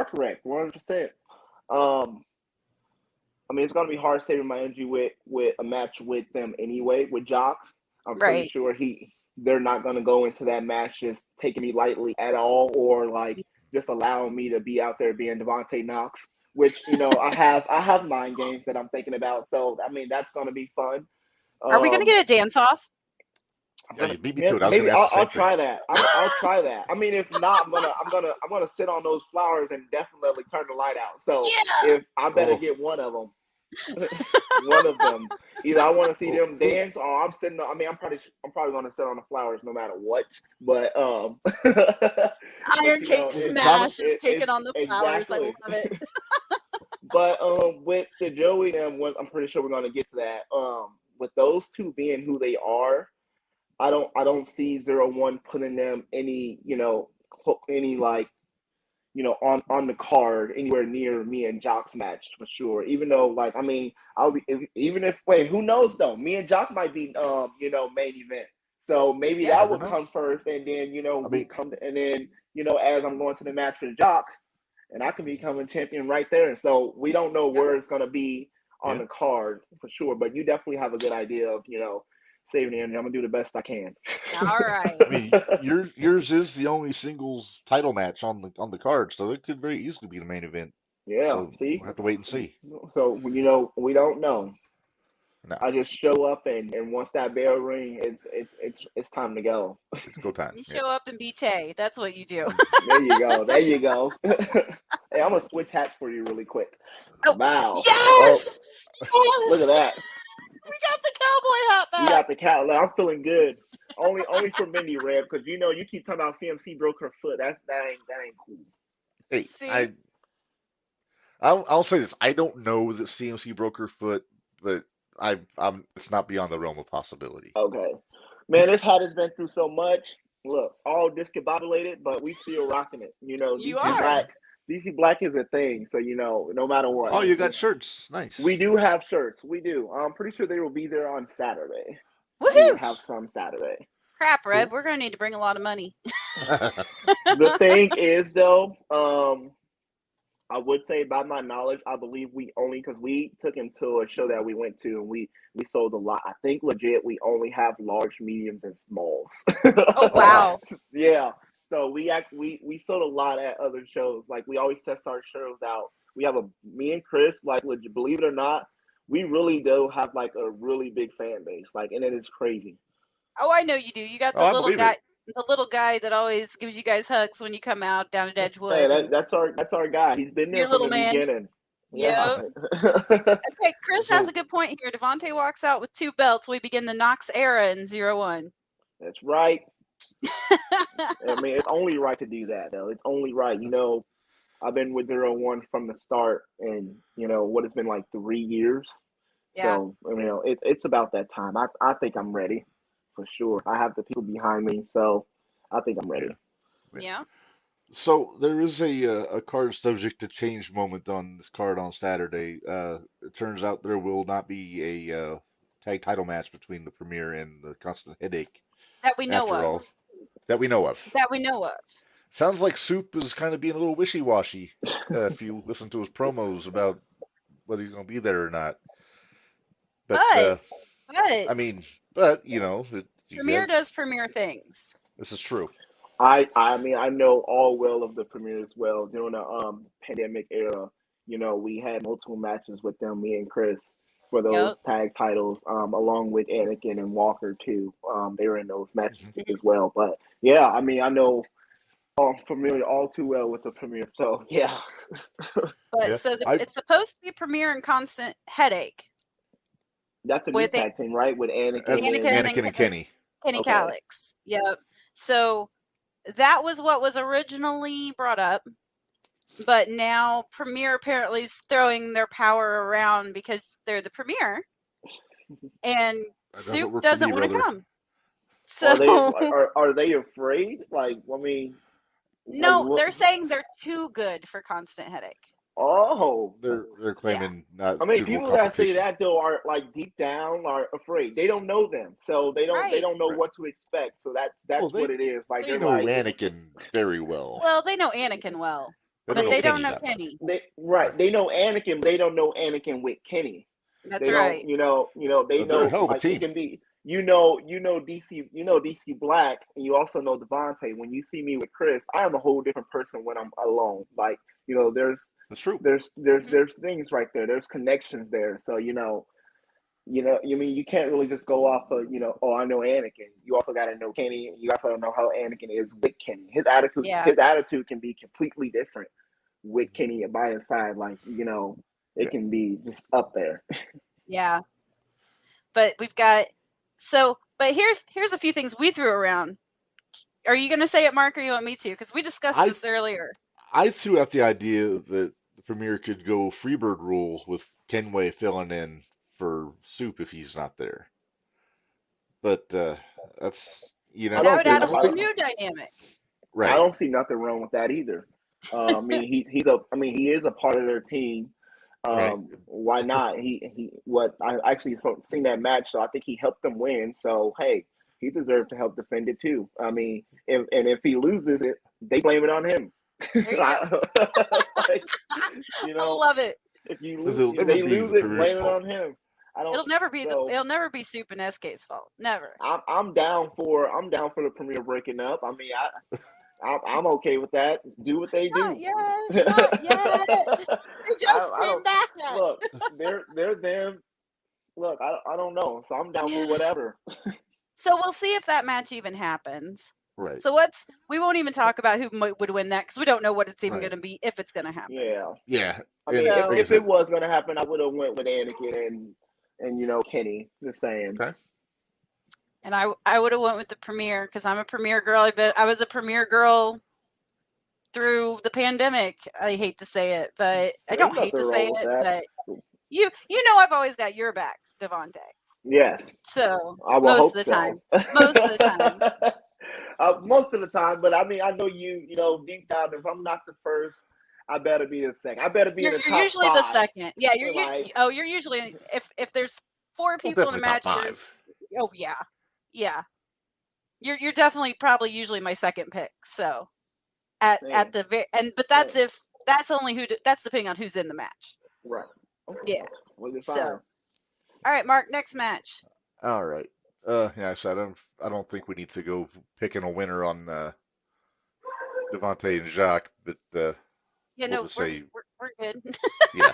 correct, 100%. I mean, it's going to be hard saving my energy with a match with them anyway. With Jock, I'm pretty sure they're not going to go into that match just taking me lightly at all, or like just allowing me to be out there being Devonte Knox, which I have mind games that I'm thinking about. So I mean, that's going to be fun. Are we going to get a dance off? Yeah, you beat me to it. Maybe I'll try that. I'll try that. I mean, if not, I'm gonna sit on those flowers and definitely turn the light out. So if I better get one of them. One of them. Either I want to see them dance, or I'm sitting. I mean, I'm probably going to sit on the flowers no matter what. But Iron Cake Smash is taking on the flowers. Exactly. I love it. But with the Joey and I'm pretty sure we're going to get to that. With those two being who they are, I don't see 0-1 putting them any like on the card anywhere near me and Jock's match for sure. Even though, like, I mean, who knows though? Me and Jock might be main event. So maybe that would come first, and then we come and then as I'm going to the match with Jock, and I can become a champion right there. So we don't know where it's gonna be on the card for sure. But you definitely have a good idea of saving the energy. I'm gonna do the best I can. All right. I mean, yours is the only singles title match on the card, so it could very easily be the main event. Yeah. So See. we'll have to wait and see. So we don't know. No, I just show up and once that bell ring, it's time to go. it's go time. You Yeah. show up and be Tay. That's what you do. There you go. There you go. Hey, I'm gonna switch hats for you really quick. Oh, Wow. yes! Oh, look at that. We got the cowboy hat back. You got the cat. I'm feeling good. Only for Mindy, Red, because you keep talking about CMC broke her foot. That ain't cool. Hey, See? I'll say this. I don't know that CMC broke her foot, but it's not beyond the realm of possibility. Okay. Man, this hat has been through so much. Look, all discombobulated, but we still rocking it. You DC are. Black. DC Black is a thing, so no matter what. Oh, you got shirts. Nice. We do have shirts. We do. I'm pretty sure they will be there on Saturday. We will Woohoo! have some Saturday. Crap, Red. We're going to need to bring a lot of money. The thing is, though, I would say, by my knowledge, I believe because we took him to a show that we went to and we sold a lot. I think legit we only have large, mediums, and smalls. Oh, wow. Yeah. So we sold a lot at other shows. Like, we always test our shows out. We have me and Chris, like, believe it or not, we really do have like a really big fan base. Like, and it is crazy. Oh, I know you do. You got the little guy. The little guy that always gives you guys hugs when you come out down at Edgewood. Hey, that's our guy. He's been there from the beginning. Yeah. Okay, Chris has a good point here. Devonte walks out with 2 belts. We begin the Knox era in 0-1. That's right. I mean, it's only right to do that, though. It's only right. I've been with 0-1 from the start, and what it's been like 3 years. Yeah. So it's about that time. I think I'm ready. For sure. I have the people behind me, so I think I'm ready. Yeah. So there is a card subject to change moment on this card on Saturday. It turns out there will not be a tag title match between the Premier and the Constant Headache. That we know after of. all. That we know of. That we know of. Sounds like Soup is kind of being a little wishy-washy if you listen to his promos about whether he's going to be there or not. But I mean, Premier does Premier things. This is true. I mean, I know all well of the Premier as well. During the pandemic era, we had multiple matches with them, me and Chris, for those tag titles, along with Anakin and Walker too. They were in those matches as well. But yeah, I mean, I know Premier all too well with the Premier. So yeah. But so it's supposed to be Premier and Constant Headache. That's a new tag team, right? With Anakin and Kenny. Kenny Calix. Yep. So that was what was originally brought up. But now Premier apparently is throwing their power around because they're the Premier. And Soup doesn't want to come. So are they afraid? Like, I mean, no, they're saying they're too good for Constant Headache. Oh, they're claiming not. I mean, people that say that though are like deep down are afraid. They don't know them, so they don't know what to expect. So that's what it is. Like they know Anakin very well. Well, they know Anakin well, but they don't know Kenny. They know Anakin, but they don't know Anakin with Kenny. That's right. They know like it can be. DC Black, and you also know Devonte. When you see me with Chris, I am a whole different person when I'm alone. Like, that's true. There's things right there. There's connections there. So you mean you can't really just go off of I know Anakin. You also got to know Kenny. You also know how Anakin is with Kenny. His attitude can be completely different with Kenny by his side. Like it can be just up there. Yeah, but we've got. So, but here's a few things we threw around. Are you going to say it, Mark, or you want me to? Because we discussed this earlier. I threw out the idea that the Premier could go Freebird rule with Kenway filling in for Soup if he's not there. But that's that would add a whole new dynamic. Right. I don't see nothing wrong with that either. I mean, he is a part of their team. Right. Why not? I actually seen that match, so I think he helped them win. So hey, he deserves to help defend it too. I mean, if he loses it, they blame it on him. I love it. If they lose it, blame it on him. I don't. It'll never be So it'll never be Soup and SK's fault. Never. I'm down for the Premier breaking up. I mean, I'm okay with that. Do what they Not do. yet. Not yet. They just I came don't back. look. They're them. Look, I don't know. So I'm down for whatever. So we'll see if that match even happens. Right. So we won't even talk about who would win that because we don't know what it's even Right. going to be if it's going to happen. Yeah. Yeah. I mean, So- if it was going to happen, I would have went with Anakin and Kenny. Just saying. Okay. And I would have went with the Premier because I'm a Premier girl. I was a Premier girl through the pandemic. I hate to say it, but I don't hate to say it. But you know I've always got your back, Devonte. Yes. So I will most hope of the so. time. Most of the time. Most of the time, but I mean, I know you deep down. If I'm not the first, I better be the second. I better be in the top You're usually 5. the second. Yeah, you're Like- you're usually if there's 4 Well, people in a definitely match. top 5. Oh yeah, yeah. You're definitely probably usually my second pick. So at the very but that's if that's only that's depending on who's in the match. Right. Okay. Yeah. Well, you're So, fine. all right, Mark. Next match. All right. Yeah, so I don't think we need to go picking a winner on Devonte and Jacques, but Yeah, we'll no, just we're say good. yeah.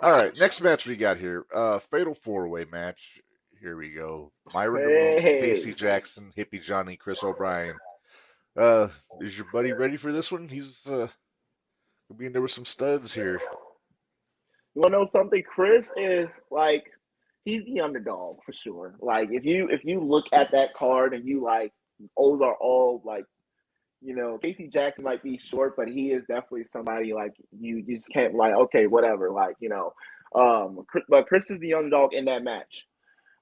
All right, next match we got here. Fatal 4-way match. Here we go. Myron Devone, Hey. Casey Jackson, Hippie Johnny, Chris O'Brien. Is your buddy ready for this one? He's there were some studs here. You want to know something? Chris is like, he's the underdog for sure. Like, if you look at that card and you like, those are all like, Casey Jackson might be short, but he is definitely somebody like you just can't like, okay, whatever, like, but Chris is the underdog in that match.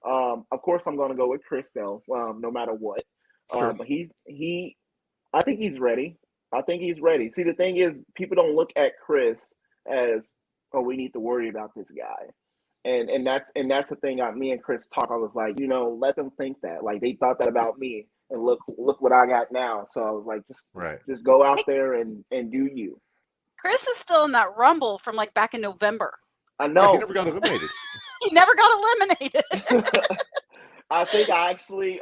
Of course, I'm going to go with Chris though, no matter what. Sure. But I think he's ready. I think he's ready. See, the thing is, people don't look at Chris as, oh, we need to worry about this guy. And that's the thing. Me and Chris talk. I was like, let them think that. Like they thought that about me, and look what I got now. So I was like, just go out there and do you. Chris is still in that rumble from like back in November. I know. He never got eliminated. He never got eliminated. I think I actually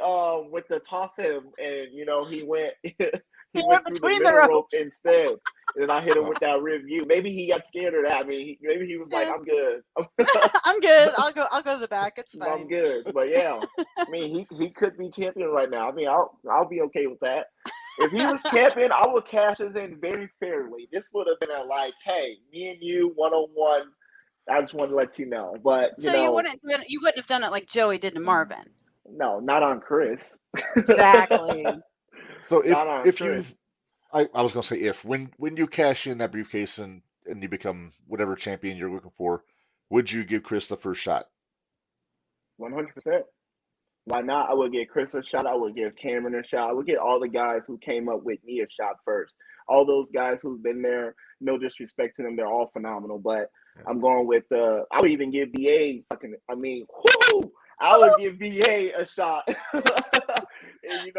went to toss him, and he went. He went through between the the middle rope ropes. instead, and I hit him with that review. Maybe he got scared of that. I mean, maybe he was like, "I'm good. I'm good. I'll go to the back. It's fine. I'm good." But yeah, I mean, he could be champion right now. I mean, I'll be okay with that. If he was champion, I would cash this in very fairly. This would have been a like, hey, me and you 1-on-1. I just wanted to let you know. But so you wouldn't have done it like Joey did to Marvin. No, not on Chris. Exactly. So if you, I was gonna say when you cash in that briefcase and you become whatever champion you're looking for, would you give Chris the first shot? 100%. Why not? I would give Chris a shot. I would give Cameron a shot. I would give all the guys who came up with me a shot first. All those guys who've been there, no disrespect to them, they're all phenomenal. But I'm going with I would even give BA I would give BA a shot. And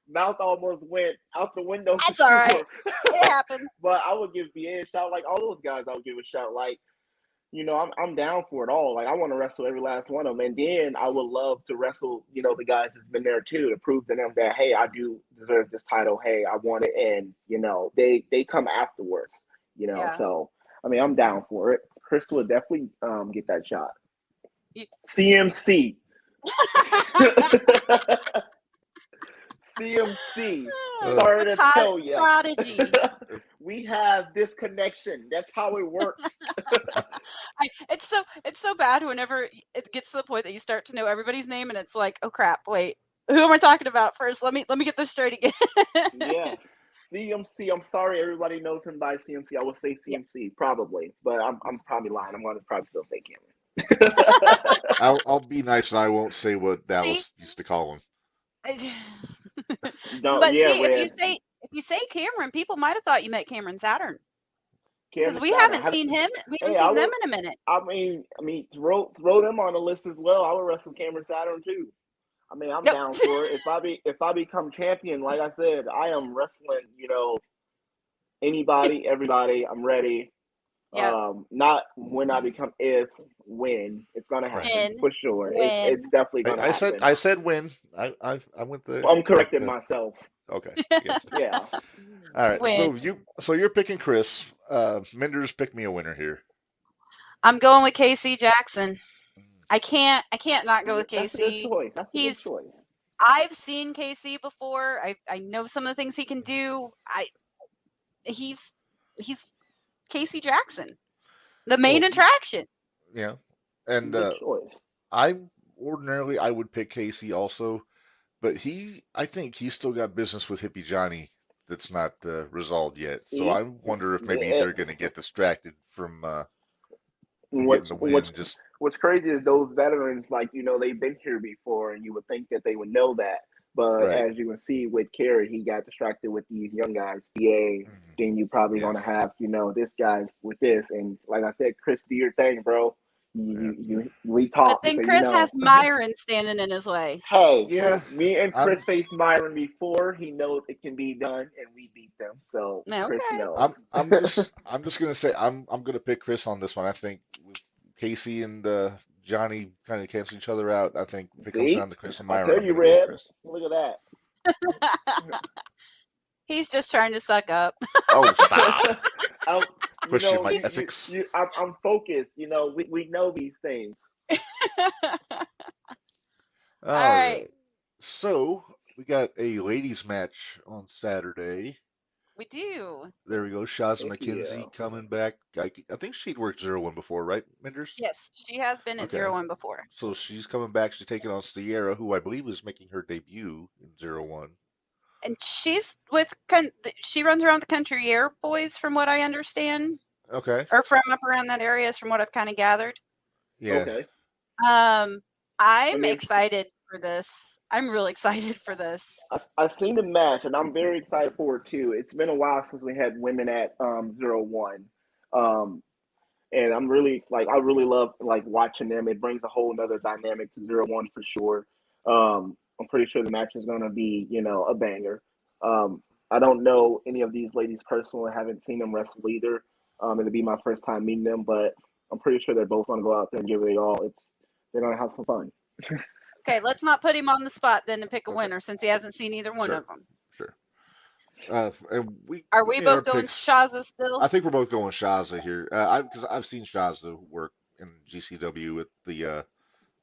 mouth almost went out the window. That's all right. It happens. But I would give BA a shot. Like all those guys, I would give a shot. Like, I'm down for it all. Like I want to wrestle every last one of them, and then I would love to wrestle, the guys that's been there too, to prove to them that hey, I do deserve this title. Hey, I want it, and they come afterwards. Yeah. So I mean, I'm down for it. Chris would definitely get that shot. CMC. CMC. Sorry to tell you. Prodigy. We have this connection. That's how it works. It's so bad whenever it gets to the point that you start to know everybody's name and it's like, oh crap, wait, who am I talking about first? Let me get this straight again. Yes. CMC. I'm sorry, everybody knows him by CMC. I would say CMC probably, but I'm probably lying. I'm going to probably still say Cameron. I'll be nice and I won't say what Dallas used to call him. If you say Cameron, people might have thought you meant Cameron Saturn because we haven't seen him. We haven't seen them in a minute. I mean, throw them on the list as well. I would wrestle Cameron Saturn too. I mean, I'm down for it. If I become champion, like I said, I am wrestling. Anybody, everybody. I'm ready. Yeah. Not when I become, if, when. It's gonna Right. happen for sure. When. It's definitely gonna happen. I said when. I went there. I'm correcting myself. Okay. Gotcha. Yeah. All right. When. So you're picking Chris. Minderz, pick me a winner here. I'm going with KC Jackson. I can't not go with That's a good KC. choice. That's a good choice. I've seen KC before. I know some of the things he can do. He's KC Jackson, the main attraction. Yeah. And Good choice. I would pick Casey also, but I think he's still got business with Hippie Johnny that's not resolved yet. So I wonder if maybe they're going to get distracted from getting the win. What's crazy is those veterans, like, they've been here before, and you would think that they would know that. But as you can see with Kerry, he got distracted with these young guys, BA. Then you probably going to have, this guy with this. And like I said, Chris, do your thing, bro. We talk. But then Chris has Myron standing in his way. Hey, me and Chris faced Myron before. He knows it can be done, and we beat them. So Chris knows. I'm just gonna say I'm gonna pick Chris on this one. I think with Casey and Johnny kind of cancel each other out. I think if it comes down to Chris and Myron, I tell you, Red, look at that. He's just trying to suck up. Oh, stop. Question my ethics. I'm focused. We know these things. All right. So we got a ladies match on Saturday. We do. There we go. Shaza McKenzie coming back. I think she'd worked 0-1 before, right, Minderz? Yes, she has been at 0-1 before. So she's coming back. She's taking on Sierra, who I believe is making her debut in 0-1. And she's she runs around the Country Air Boys, from what I understand. Okay. Or from up around that area, is from what I've kind of gathered. Yeah. Okay. I'm excited for this. I'm really excited for this. I've seen the match, and I'm very excited for it too. It's been a while since we had women at 0-1. And I'm really I really love watching them. It brings a whole nother dynamic to 0-1 for sure. I'm pretty sure the match is going to be, a banger. I don't know any of these ladies personally. I haven't seen them wrestle either. It'll be my first time meeting them, but I'm pretty sure they're both going to go out there and give it all. They're going to have some fun. Okay, let's not put him on the spot then to pick a winner, since he hasn't seen either one of them. Sure. And Are we both going Shaza still? I think we're both going Shaza here. Because I've seen Shaza work in GCW at the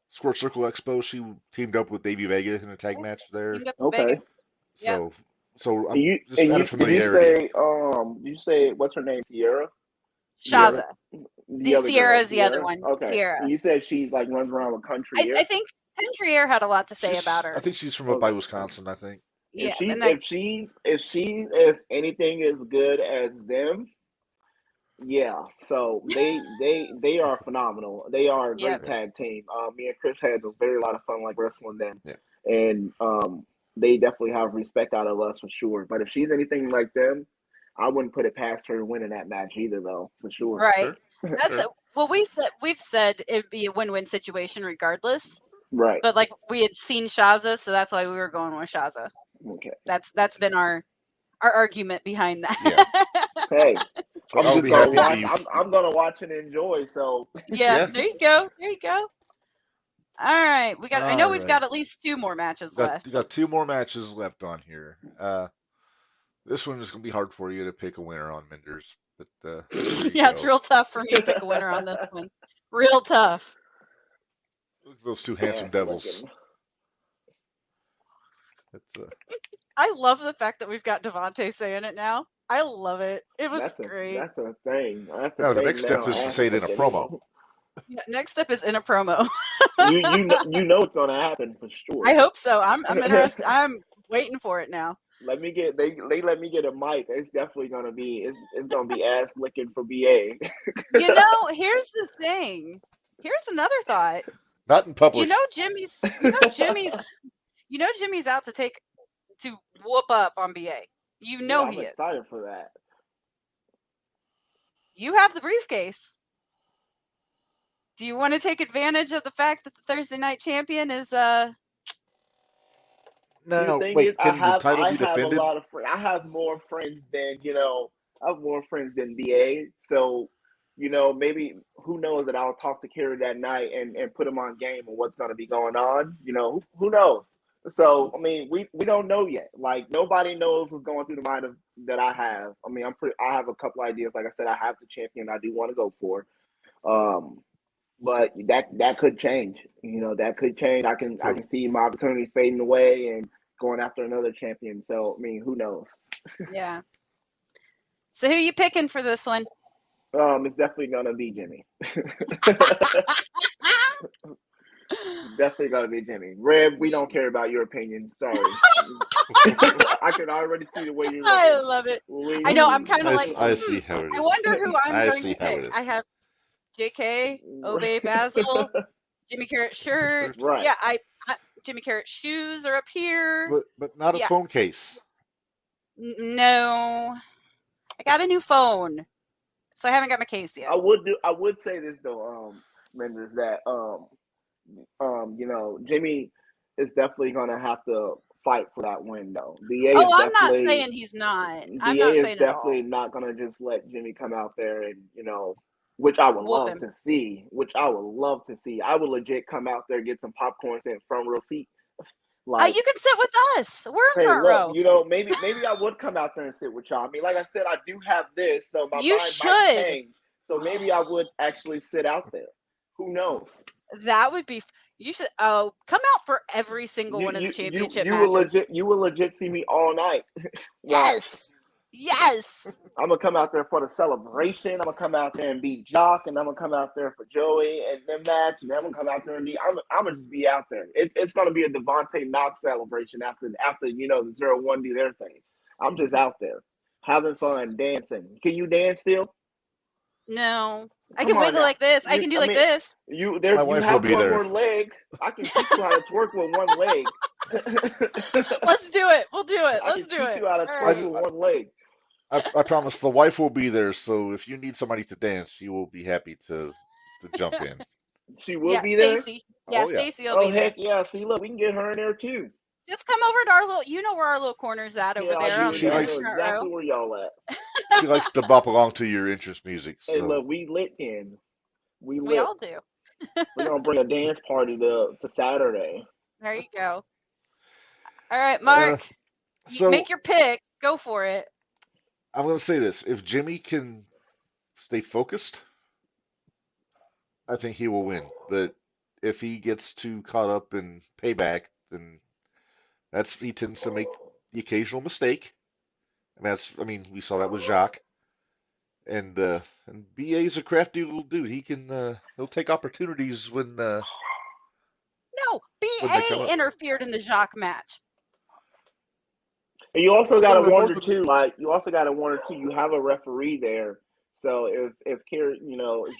Squirt Circle Expo. She teamed up with Davey Vega in a tag match there. Okay. So I'm just out of familiarity. Did you say what's her name? Sierra? Shaza. Sierra is the other one. Okay. Sierra. You said she runs around with Country Air. I think Country Air had a lot to say about her. I think she's from up by Wisconsin, I think. Yeah. If anything is good as them, yeah. So they are phenomenal. They are a great tag team. Me and Chris had a very lot of fun wrestling them. Yeah. And they definitely have respect out of us for sure. But if she's anything like them, I wouldn't put it past her winning that match either, though, for sure. Right. Sure. That's we've said it'd be a win-win situation regardless. Right. But we had seen Shaza, so that's why we were going with Shaza. Okay. That's been our argument behind that. Yeah. Hey, I'm gonna watch and enjoy. So yeah. There you go. All right, we got. I know we've got at least 2 more matches left. We got 2 more matches left on here. This one is gonna be hard for you to pick a winner on, Minderz. But yeah, it's real tough for me to pick a winner on this one. Real tough. Look at those 2 handsome devils. I love the fact that we've got Devonte saying it now. I love it. It was great. That's a thing. The next step is to say it in a promo. Yeah, next step is in a promo. you know it's gonna happen for sure. I hope so. I'm interested. I'm waiting for it now. They let me get a mic. It's definitely gonna be it's gonna be ass licking for BA. Here's the thing. Here's another thought. Not in public. Jimmy's out to whoop up on BA. He is. I'm excited for that. You have the briefcase. Do you want to take advantage of the fact that the Thursday night champion is No, wait, can the title be defended? I have more friends than I have more friends than BA. So maybe who knows that I'll talk to Kerry that night and put him on game on what's going to be going on. Who knows? So I mean, we don't know yet. Like nobody knows what's going through the mind of that I have. I mean, I have a couple ideas. Like I said, I have the champion I do want to go for. But that could change. That could change. I can see my opportunity fading away and going after another champion. So I mean, who knows? Yeah. So who are you picking for this one? It's definitely gonna be Jimmy. Definitely gonna be Jimmy. Reb, we don't care about your opinion. Sorry. I can already see the way you're looking. I love it. I know. I'm kind of like. I see how it is. I wonder who I'm I going see to how it pick. is. I have J.K., Obey Basil, Jimmy Carrot shirt. Right. Yeah, I Jimmy Carrot shoes are up here. But not a phone case. No, I got a new phone, so I haven't got my case yet. I would say this though, Minderz, that Jimmy is definitely gonna have to fight for that win though. I'm not saying he's not. I'm not saying is definitely not gonna just let Jimmy come out there and which I would love to see. I would legit come out there, get some popcorn, sit in front row seat. Like, you can sit with us. We're in front row. Maybe I would come out there and sit with y'all. I mean, like I said, I do have this, so my mind might change. So maybe I would actually sit out there. Who knows? That would be. You should. Oh, come out for every single one of the championship matches. You will legit see me all night. Yes. Yes. I'm gonna come out there for the celebration. I'm gonna come out there and beat Jock, and I'm gonna come out there for Joey and them match, and then I'm gonna come out there and I'm gonna just be out there. It's gonna be a Devonte Knox celebration after the Zero1 do their thing. I'm just out there having fun, dancing. Can you dance still? No, I can wiggle like this. I can do like this. You have one more leg. I can teach you how to twerk with one leg. Let's do it. We'll do it. Let's do it. You how to twerk with one leg. I promise the wife will be there, so if you need somebody to dance, she will be happy to jump in. She will be there? Stacey. Yeah, Stacey will be there. Heck yeah. See, look, we can get her in there too. Just come over to our little, where our little corner's at over there. She likes exactly where y'all at. She likes to bop along to your interest music. So. Hey, look, we lit in. We all do. We're going to bring a dance party to Saturday. There you go. All right, Mark. You make your pick. Go for it. I'm going to say this. If Jimmy can stay focused, I think he will win. But if he gets too caught up in payback, then he tends to make the occasional mistake. And we saw that with Jacques. And BA's a crafty little dude. He'll take opportunities when No, BA interfered in the Jacques match. And you also got to wonder too, you have a referee there. So if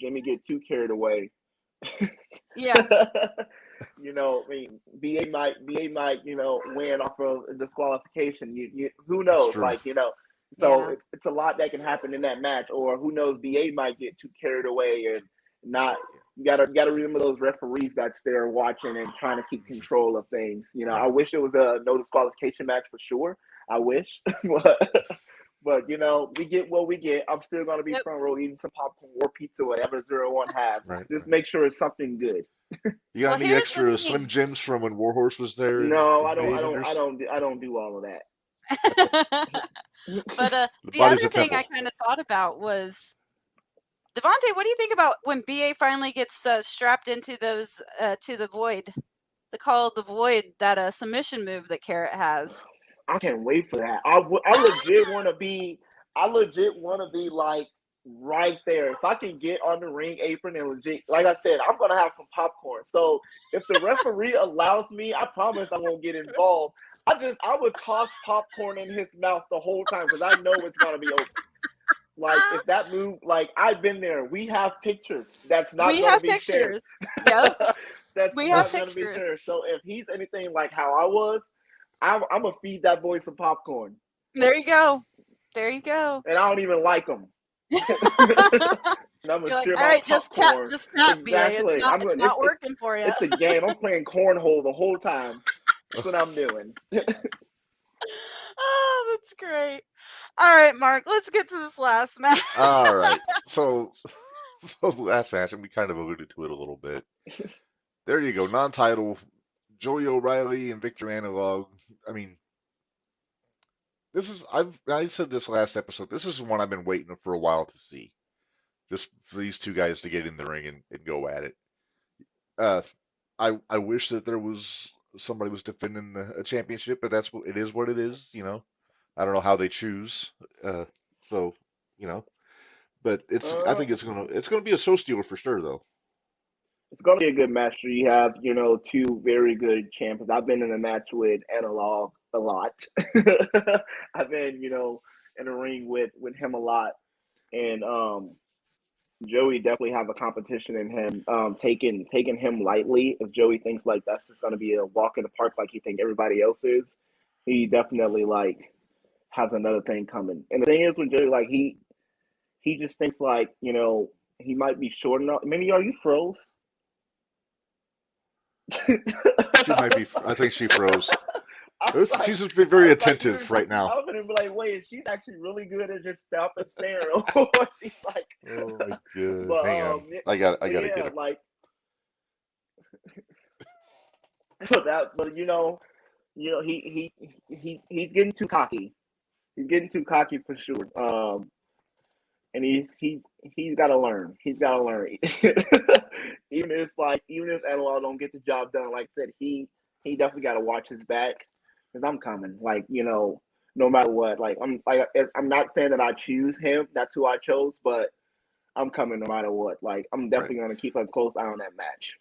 Jimmy get too carried away. Yeah. BA might, win off of disqualification. Who knows? So it's a lot that can happen in that match, or who knows? BA might get too carried away and not. You gotta remember those referees that's there watching and trying to keep control of things. I wish it was a no disqualification match for sure. I wish, but we get what we get. I'm still gonna be front row eating some popcorn or pizza, whatever Zero1 has. Right, Just make sure it's something good. You got any extra Slim Jims from when Warhorse was there? No, I don't do all of that. But the other thing I kind of thought about was, Devonte, what do you think about when BA finally gets strapped into those to the Void, the Call of the Void, that submission move that Carrot has? I can't wait for that. I legit want to be. I legit want to be like right there. If I can get on the ring apron and legit, like I said, I'm gonna have some popcorn. So if the referee allows me, I promise I won't get involved. I would toss popcorn in his mouth the whole time because I know it's gonna be open. Like if that move, like I've been there. We have pictures. That's not. We have pictures. Yep. We have pictures. So if he's anything like how I was, I'm gonna feed that boy some popcorn. There you go. And I don't even like them. You're like, all right, just tap, exactly. It's not working for you. It's a game. I'm playing cornhole the whole time. That's what I'm doing. Oh, that's great. All right, Mark, let's get to this last match. All right. So So the last match, and we kind of alluded to it a little bit. There you go, non-title, Joey O'Reilly and Victor Analog. I mean, I said this last episode. This is one I've been waiting for a while to see. Just for these two guys to get in the ring and go at it. Uh, I wish that there was somebody was defending a championship, but it is what it is. I don't know how they choose. So but I think it's gonna be a show stealer for sure though. It's going to be a good match. You have, two very good champions. I've been in a match with Analog a lot. I've been, in a ring with him a lot. And Joey definitely have a competition in him. Taking him lightly. If Joey thinks like that's just going to be a walk in the park like he think everybody else is, he definitely has another thing coming. And the thing is with Joey, he just thinks he might be short enough. Maybe are you froze? She might be. I think she froze. She's just been very attentive right now. I was gonna be like, wait, she's actually really good at just stopping staring. She's like, oh my god, but, hang on, I gotta get her. But he's getting too cocky. He's getting too cocky for sure. And he's got to learn. He's got to learn. even if Analog don't get the job done, like I said, he definitely got to watch his back because I'm coming. No matter what. I'm not saying that I choose him. That's who I chose, but I'm coming no matter what. I'm definitely going to keep a close eye on that match.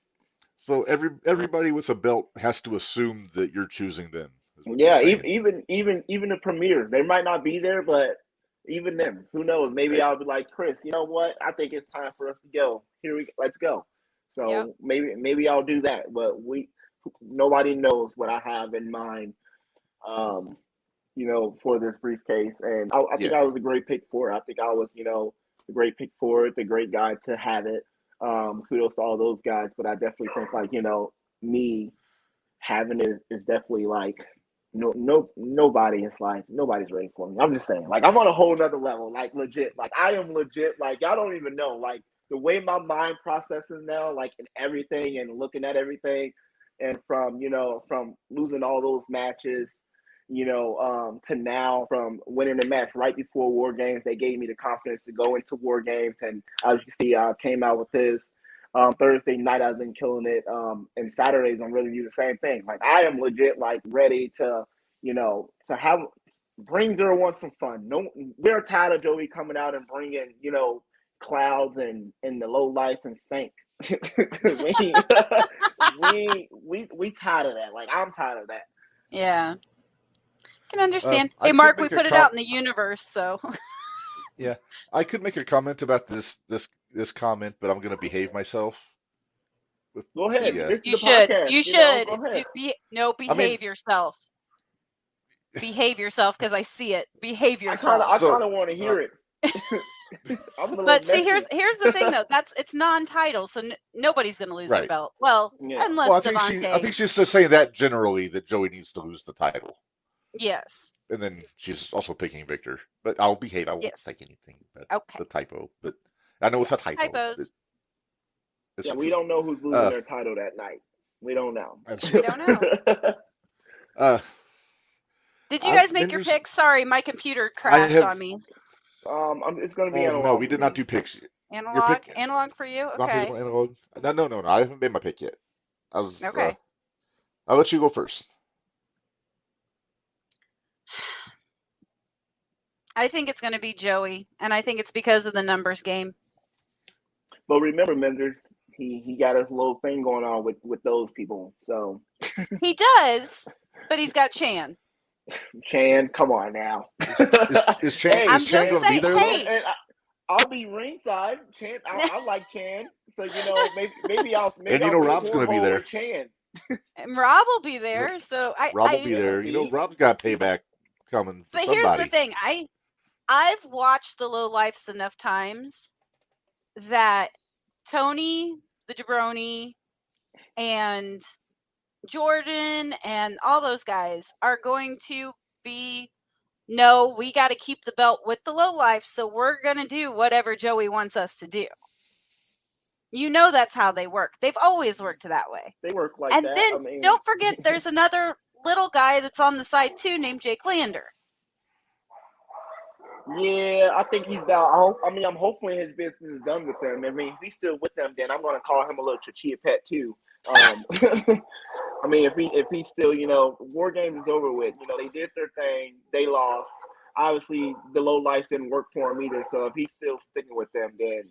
So everybody with a belt has to assume that you're choosing them. Yeah, even the premier, they might not be there, but. Even them, who knows? Maybe I'll be like, Chris, you know what? I think it's time for us to go. Let's go. So maybe I'll do that. But nobody knows what I have in mind, for this briefcase. And I think I was a great pick for it. I think I was, a great pick for it, the great guy to have it. Kudos to all those guys. But I definitely think me having it is definitely nobody's ready for me. I'm just saying, I'm on a whole nother level, legit. I am legit. Y'all don't even know, the way my mind processes now, in everything and looking at everything, and from losing all those matches, to now from winning the match right before War Games, they gave me the confidence to go into War Games, and as you see, I came out with this. Thursday night I've been killing it. And Saturdays I'm really do the same thing. I am legit ready to to bring Zero1 some fun. We're tired of Joey coming out and bringing clouds and the low lights and stank. we tired of that. I'm tired of that. Yeah, can understand. Hey Mark, we put it out in the universe, so. Yeah, I could make a comment about this comment, but I'm going to behave myself. Go ahead. You should. You should. Behave yourself. Behave yourself because I see it. Behave yourself. I kind of want to hear it. But see, here's the thing though. It's non-title, so nobody's going to lose the belt. Well, unless Devonte. I think she's just saying that generally that Joey needs to lose the title. Yes. And then she's also picking Victor. But I'll behave. I won't say anything. But the typo. But I know it's a typo. Typos. We don't know who's losing their title that night. We don't know. We don't know. Did you guys make your picks? Sorry, my computer crashed on me. It's going to be analog. No, we did not do picks. Analog for you? Okay. Analog. No. I haven't made my pick yet. Okay. I'll let you go first. I think it's going to be Joey, and I think it's because of the numbers game. But remember, Minderz, he got a little thing going on with those people. So he does, but he's got Chan. Chan, come on now. Is Chan going to be there? And I'll be ringside. Chan, I like Chan, so maybe I'll. And Rob's going to be there. Chan. And Rob will be there. So Rob will be there. Rob's got payback coming. But here's the thing: I've watched the Low Lifes enough times that Tony, the Jabroni, and Jordan and all those guys are going to be, no, we got to keep the belt with the Low Life, so we're going to do whatever Joey wants us to do. You know that's how they work. They've always worked that way. They work like And that. then I mean, don't forget there's another little guy that's on the side too named Jake Lander. yeah, I think he's down. I'm hoping his business is done with them. I mean, if he's still with them, then I'm going to call him a little Chichia pet too. I mean, if he's still, War Games is over with. They did their thing. They lost. Obviously, the low lights didn't work for him either. So if he's still sticking with them, then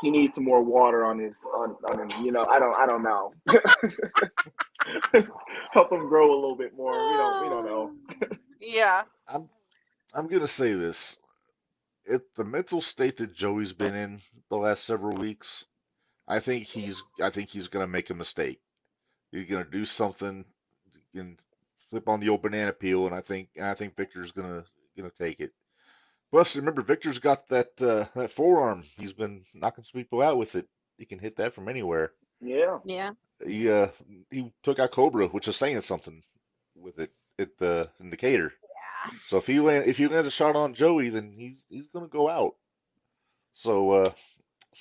he needs some more water on his on him. I don't know. Help him grow a little bit more. We don't know. Yeah. I'm gonna say this. The mental state that Joey's been in the last several weeks, I think he's gonna make a mistake. He's gonna do something, and flip on the old banana peel, and I think Victor's gonna take it. Plus, remember, Victor's got that forearm. He's been knocking some people out with it. He can hit that from anywhere. Yeah. Yeah. He took out Cobra, which is saying something with it at the indicator. So if he lands a shot on Joey, then he's gonna go out. So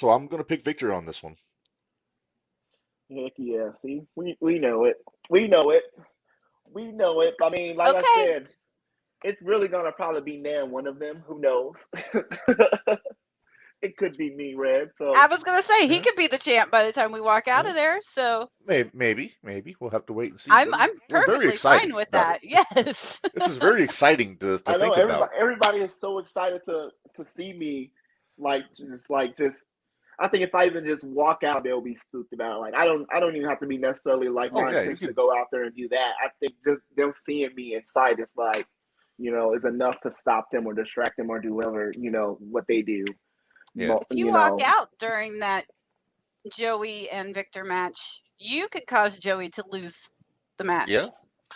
I'm gonna pick Victor on this one. Heck yeah. See, we know it. We know it. I mean, like I Okay. said, it's really gonna probably be Nan, one of them. Who knows? It could be me, Red. So I was gonna say he could be the champ by the time we walk out of there. So Maybe we'll have to wait and see. I'm We're very perfectly excited fine with about that. Yes. This is very exciting to I know think about. everybody is so excited to see me, just. I think if I even just walk out, they'll be spooked about it. Like I don't even have to be necessarily like my intention to go out there and do that. I think just them seeing me inside is like, is enough to stop them or distract them or do whatever what they do. Yeah. If you walk out during that Joey and Victor match, you could cause Joey to lose the match. Yeah.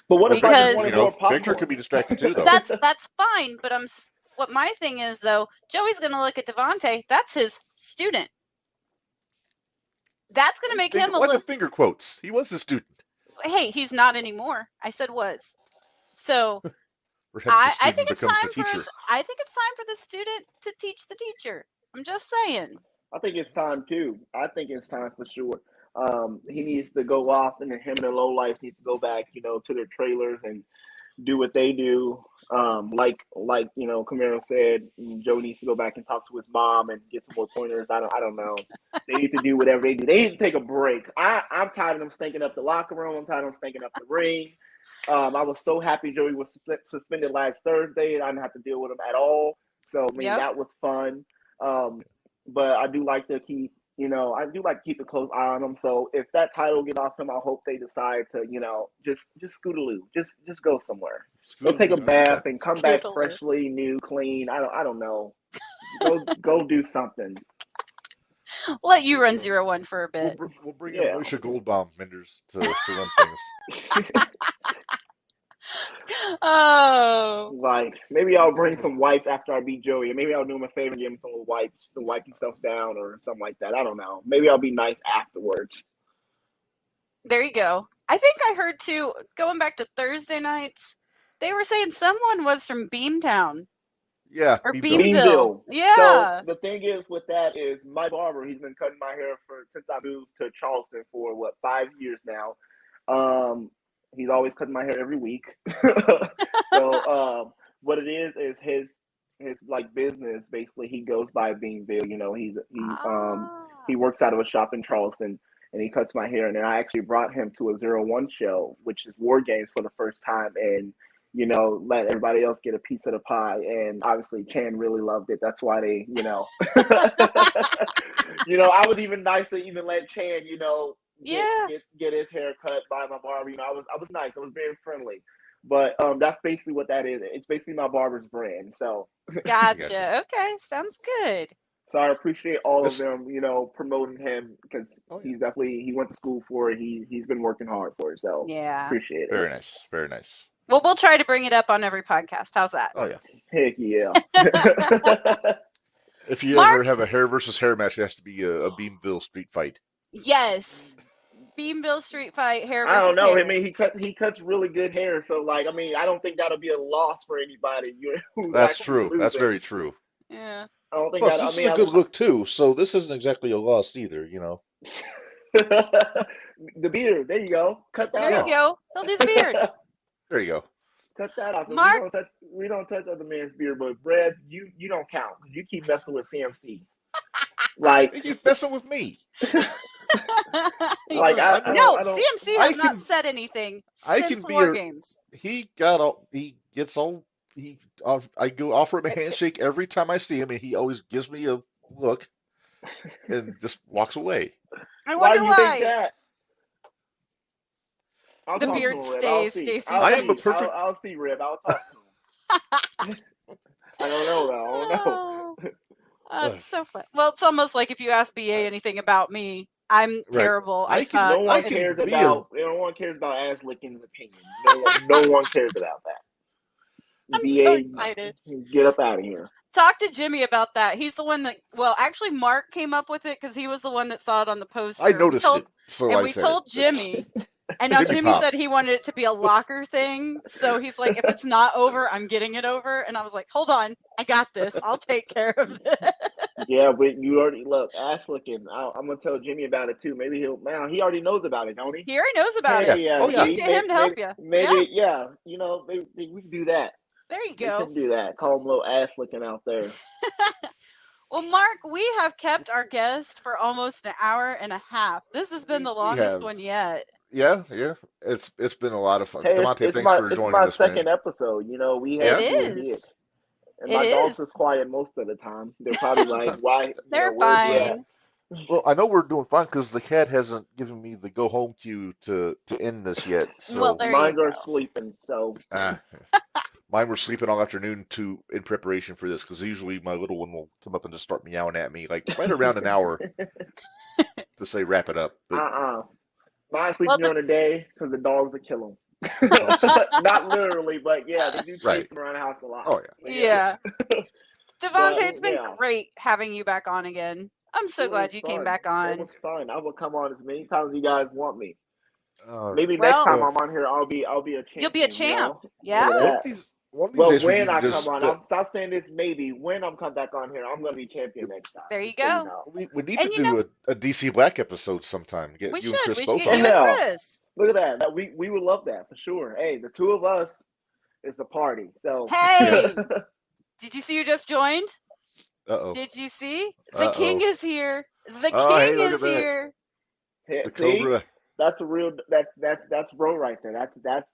But what if I just want to go popcorn? Victor could be distracted too, though. That's fine. But what my thing is though, Joey's going to look at Devonte. That's his student. That's going to make him a little. What the finger quotes? He was a student. Hey, he's not anymore. I said was. So I think it's time for the student to teach the teacher. I'm just saying. I think it's time too. I think it's time for sure. He needs to go off, and him and the low lights need to go back, to their trailers and do what they do. Like Camaro said, Joe needs to go back and talk to his mom and get some more pointers. I don't know. They need to do whatever they do. They need to take a break. I'm tired of them stinking up the locker room. I'm tired of them stinking up the ring. I was so happy Joey was suspended last Thursday, and I didn't have to deal with him at all. So that was fun. But I do like to keep a close eye on him. So if that title get off him, I hope they decide to, just scootaloo, just go somewhere. Go take a bath and come back freshly, new, clean. I don't know. Go do something. Let you run 0-1 for a bit. We'll bring in Moshe Goldbaum, Minderz, to run things. Oh. Like, maybe I'll bring some wipes after I beat Joey. And maybe I'll do him a favor and give him some wipes to wipe himself down or something like that. I don't know. Maybe I'll be nice afterwards. There you go. I think I heard too, going back to Thursday nights, they were saying someone was from Beamtown. Yeah. Or Beamville. Yeah. So the thing is with that is my barber, he's been cutting my hair since I moved to Charleston for 5 years now. He's always cutting my hair every week. So what it is his like business, basically he goes by Beamville. He works out of a shop in Charleston and he cuts my hair. And then I actually brought him to a 0-1 show, which is War Games for the first time, and let everybody else get a piece of the pie. And obviously Chan really loved it. That's why they, I was even nice to even let Chan, get his hair cut by my barber. I was nice. I was very friendly. But that's basically what that is. It's basically my barber's brand. So Gotcha. Okay, sounds good. So I appreciate all of them, promoting him because he went to school for it. He's been working hard for it. So yeah, appreciate it. Very nice. Very nice. Well, we'll try to bring it up on every podcast. How's that? Oh yeah. Heck yeah. If you ever have a hair versus hair match, it has to be a Beamville street fight. Yes. Beamville street fight, hair I don't know. hair. I mean, he cuts really good hair. So, I don't think that'll be a loss for anybody. That's true. That's very true. Yeah. I don't think Plus, that. I this is mean, a good look too, so this isn't exactly a loss either, you know. the beard. There you go. Cut that There Yeah. you off. go. He'll do the beard. There you go. Cut that off. Mark, We don't touch other man's beard, but Brad, you don't count. You keep messing with CMC. Like They keep messing with me. like I no, don't CMC I has not can- said anything I since can be War a- Games. He gets all I go offer him a handshake every time I see him, and he always gives me a look and just walks away. I why wonder do you think why. that? I'll The talk beard to him, Reb. stays, I'll see. Stacey I'll I am see. a perfect- I'll see, Reb. I'll talk to him. I don't know though. I don't know. Oh, that's so fun. Well, it's almost like if you ask BA anything about me, I'm Right. terrible. I I can- suck. No one I can cares be about. No one cares about ass licking's opinion. No one cares about that. I'm so excited. Get up out of here. Talk to Jimmy about that. He's the one that. Well, actually, Mark came up with it because he was the one that saw it on the poster. I noticed it, so and I we said told it. Jimmy, and now Jimmy Jimmy popped. said he wanted it to be a locker thing. So he's like, if it's not over, I'm getting it over. And I was like, hold on, I got this. I'll take care of this. Yeah, but you already look ass licking. I'm gonna tell Jimmy about it too. Maybe he already knows about it, don't he? He already knows about Hey, it. Oh, yeah. You get him to help you. Maybe, yeah. You know, maybe we can do that. There you We go. can do that. Call him a little ass licking out there. Well, Mark, we have kept our guest for almost an hour and a half. This has been the We longest have. one yet. Yeah. It's been a lot of fun. Hey, Devonte, it's thanks my for joining my us, second man. episode. You know, we Yeah. have It to be is. And It my dogs is. is quiet most of the time. They're probably like, why? They're where's you at? fine. Well, I know we're doing fine because the cat hasn't given me the go home cue to end this yet. So Well, there Mine you are go. sleeping, so mine were sleeping all afternoon in preparation for this because usually my little one will come up and just start meowing at me like right around an hour to say wrap it up. But Mine sleep Well, during the day because the dogs will kill them. Not literally, but yeah, they do chase Right. them around the house a lot. oh yeah, Yeah. Devonte, it's been yeah. great having you back on again. I'm so It glad was you came fun. back It on. was fun. I will come on as many times as you guys want me. uh, Maybe Well- next time I'm on here, I'll be a champion. You'll be a champ. Yeah? Look at one that. of these Well, days we when need to I just come on, I'll stop saying this. Maybe when I'm come back on here, I'm gonna be champion next time. There you just so go. know. we need And to you do a DC Black episode sometime. Get We you should. and Chris We should both get on. you Yeah. and Chris. Look at that. We would love that for sure. Hey, the two of us is a party. So Hey! Did you see who just joined? Uh-oh. Did you see? The king Uh-oh. is here. The Oh, hey, king look is at that. here. Yeah, The see, Cobra. that's a real that's bro right there. That's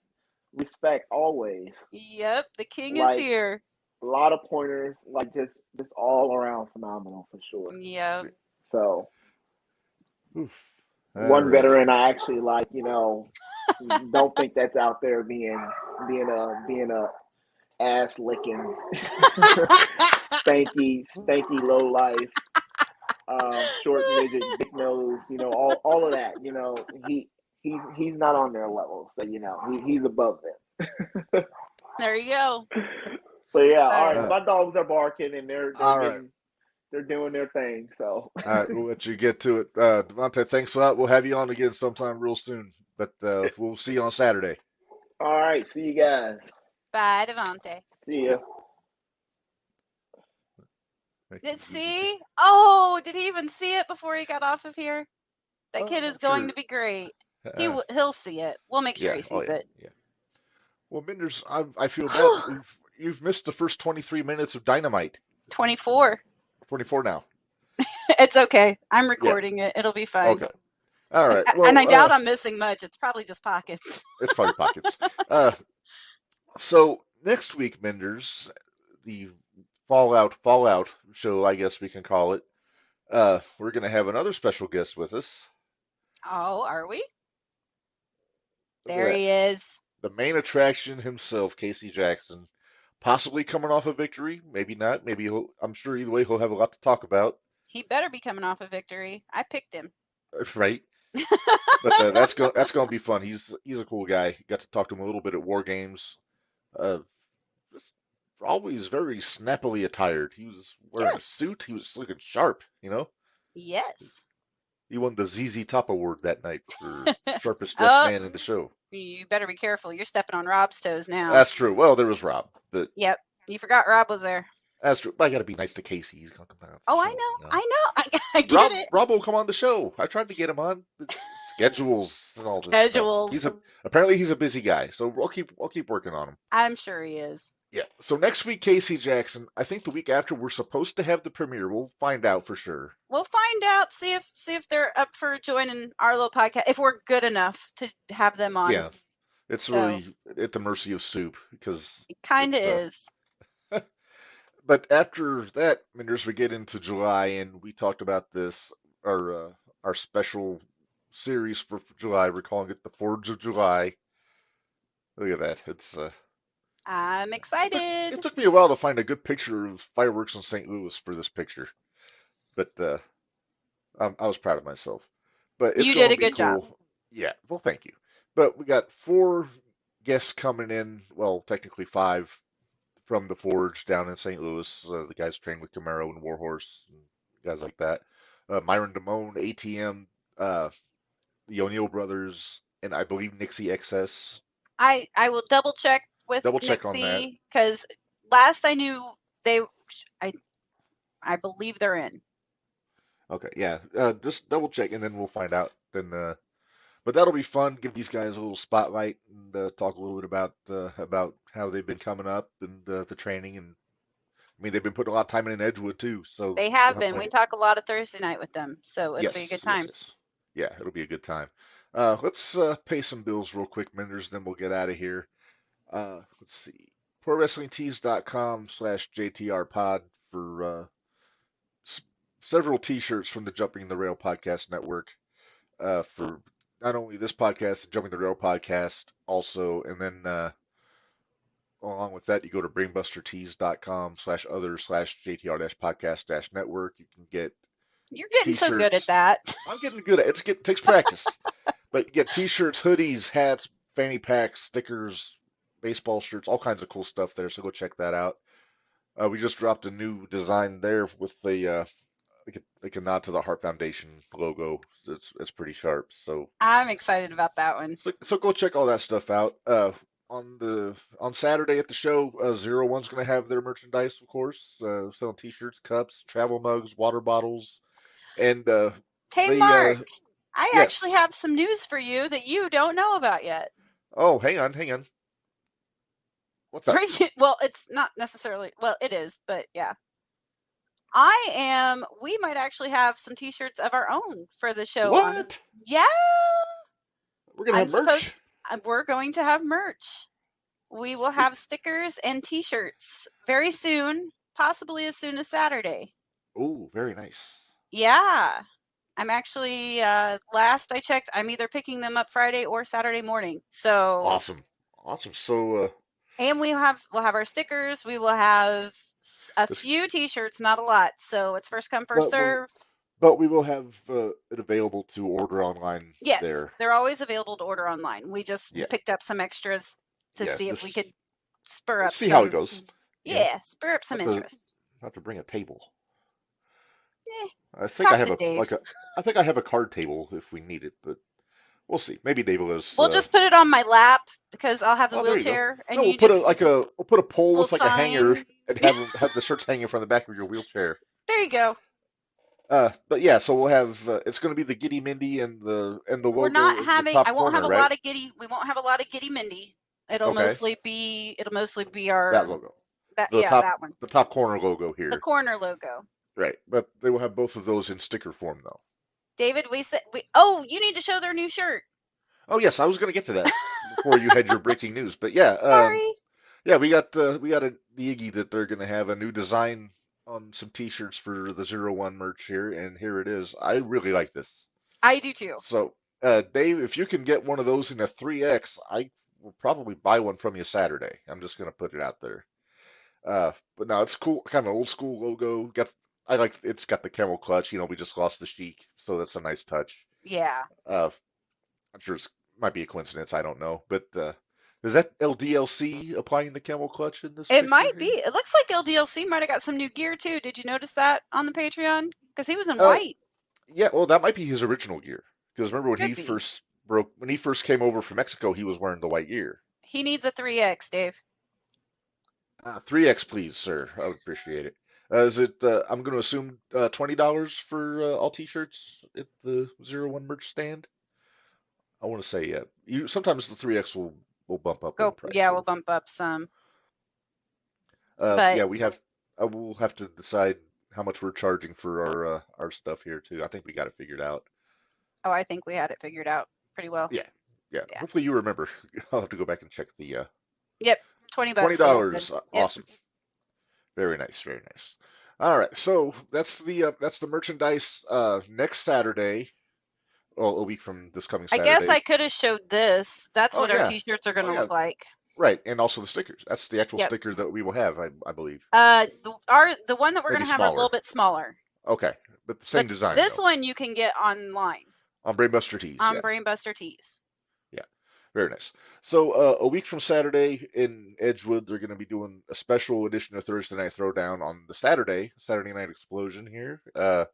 respect always. Yep, the king Like- is here. A lot of pointers, like just all around phenomenal for sure. Yep. So Oof. one All right. veteran I actually like, don't think that's out there being a ass licking stanky low life, short midget, big nose, all of that. He's not on their level, so he's above them. There you go. But yeah, all right. Uh, My dogs are barking and they're all right. they're doing their thing. So All right, we'll let you get to it. Devonte, thanks a lot. We'll have you on again sometime real soon. But we'll see you on Saturday. all right, see you guys. Bye, Devonte. See ya. Did see? Oh, did he even see it before he got off of here? That kid is going sure. to be great. Uh, He'll see it. We'll make sure yeah, he sees yeah, it. Yeah. Well, Minderz, I feel bad. You've missed the first 23 minutes of Dynamite. 24. 24 now. It's okay. I'm recording it. It'll be fine. Okay. All right. Well, and I doubt I'm missing much. It's probably just pockets. It's probably pockets. So next week, Minderz, the Fallout show, I guess we can call it. We're going to have another special guest with us. Oh, are we? Look at There that. he is. The main attraction himself, Casey Jackson, possibly coming off a victory. Maybe not. Maybe I'm sure either way he'll have a lot to talk about. He better be coming off a victory. I picked him. Right. But that's going to be fun. He's a cool guy. Got to talk to him a little bit at War Games. Just always very snappily attired. He was wearing a Yes. suit. He was looking sharp. Yes. He won the ZZ Top Award that night for sharpest dressed man in the show. You better be careful. You're stepping on Rob's toes now. That's true. Well, there was Rob, but Yep. You forgot Rob was there. That's true. I got to be nice to Casey. He's gonna come on the Oh, I show. know. You know. I know. I get it. Rob will come on the show. I tried to get him on. But schedules and all this stuff. Schedules. Apparently he's a busy guy. So I'll keep working on him. I'm sure he is. Yeah. So next week, Casey Jackson. I think the week after we're supposed to have the premiere. We'll find out for sure. We'll find out. See if they're up for joining our little podcast. If we're good enough to have them on. Yeah. It's really at the mercy of Soup because it kind of is. But after that, Minderz, we get into July, and we talked about this our special series for July. We're calling it the Forge of July. Look at that. It's I'm excited. It took me a while to find a good picture of fireworks in St. Louis for this picture, but I was proud of myself. But it's you gonna did a be good cool. job. Yeah. Well, thank you. But we got 4 guests coming in. Well, technically 5 from the Forge down in St. Louis. The guys trained with Camaro and Warhorse, and guys like that. Myron Damone, ATM, the O'Neill brothers, and I believe Nixie XS. I will double check with Nixie because last I knew I believe they're in. Okay, yeah, just double check and then we'll find out. Then, but that'll be fun. Give these guys a little spotlight and talk a little bit about how they've been coming up and the training. And I mean, they've been putting a lot of time in Edgewood too. So they have been. We talk a lot of Thursday night with them, so it'll be a good time. Yes. Yeah, it'll be a good time. Let's pay some bills real quick, Minderz, then we'll get out of here. Let's see. ProWrestlingTees.com/JTRPod for several T-shirts from the Jumping the Rail Podcast Network for not only this podcast, the Jumping the Rail podcast, also, and then along with that, you go to brainbustertees.com/other/JTR-podcast-network. You can get You're getting T-shirts. so good at that. I'm getting good at it. It takes practice. But you get T-shirts, hoodies, hats, fanny packs, stickers, baseball shirts, all kinds of cool stuff there. So go check that out. We just dropped a new design there with the like a nod to the Heart Foundation logo. It's pretty sharp. So I'm excited about that one. So go check all that stuff out. On Saturday at the show, Zero1's going to have their merchandise, of course, selling T-shirts, cups, travel mugs, water bottles, and hey, Mark, I actually have some news for you that you don't know about yet. Oh, hang on. What's up? Well, it's not necessarily. Well, it is, but yeah. We might actually have some T-shirts of our own for the show. What? Yeah. We're going to have merch. We're going to have merch. We will have stickers and T-shirts very soon, possibly as soon as Saturday. Oh, very nice. Yeah. I'm actually, last I checked, I'm either picking them up Friday or Saturday morning. So awesome. So and we'll have our stickers. We will have a few T-shirts, not a lot. So it's first come, first serve. But we will have it available to order online. Yes, there. They're always available to order online. We just picked up some extras to see if we could spur up. See how it goes. Yeah, spur up some interest. Have to bring a table. Yeah. I think I have a card table if we need it, but we'll see. Maybe Dave will. We'll just put it on my lap because I'll have the wheelchair, and we'll put a pole with like a hanger and have the shirts hanging from the back of your wheelchair. There you go. But yeah, so we'll have it's going to be the Giddy Mindy and the logo. We're not having. I won't have a lot of Giddy. We won't have a lot of Giddy Mindy. It'll mostly be our that logo. That one. The top corner logo here. The corner logo. Right, but they will have both of those in sticker form though. David, you need to show their new shirt. Oh yes, I was going to get to that before you had your breaking news. But yeah, sorry. Yeah, we got the Iggy that they're going to have a new design on some T-shirts for the 01 merch here, and here it is. I really like this. I do too. So, Dave, if you can get one of those in a 3X, I will probably buy one from you Saturday. I'm just going to put it out there. But no, it's cool, kind of old school logo. It's got the camel clutch. We just lost the Sheik, so that's a nice touch. Yeah. I'm sure it might be a coincidence. I don't know, but is that LDLC applying the camel clutch in this? It might be. It looks like LDLC might have got some new gear too. Did you notice that on the Patreon? Because he was in white. Yeah, well, that might be his original gear. Because remember when he first came over from Mexico, he was wearing the white gear. He needs a 3X, Dave. 3X, please, sir. I would appreciate it. Is it? I'm going to assume $20 for all T-shirts at the 01 merch stand. I want to say yeah. You sometimes the 3X will bump up in price. Yeah, So we'll bump up some. But yeah, we have. We'll have to decide how much we're charging for our stuff here too. I think we got it figured out. oh, I think we had it figured out pretty well. Yeah, yeah. Yeah. Hopefully you remember. I'll have to go back and check the Yep, $20. $20. Yep. Awesome. Very nice, very nice. All right, so that's the merchandise next Saturday. Well, a week from this coming I guess Saturday. I could have showed this. That's Oh what our yeah, T-shirts are going oh to yeah, look like. right, and also the stickers. That's the actual Yep. sticker that we will have, I believe. The one that we're Maybe going to have a smaller. little bit smaller. Okay, but the same But design. this though. one you can get online On Brainbuster Tees. on Yeah, Brainbuster Tees. yeah, very nice. So a week from Saturday in Edgewood, they're going to be doing a special edition of Thursday Night Throwdown on the Saturday Night Explosion here. The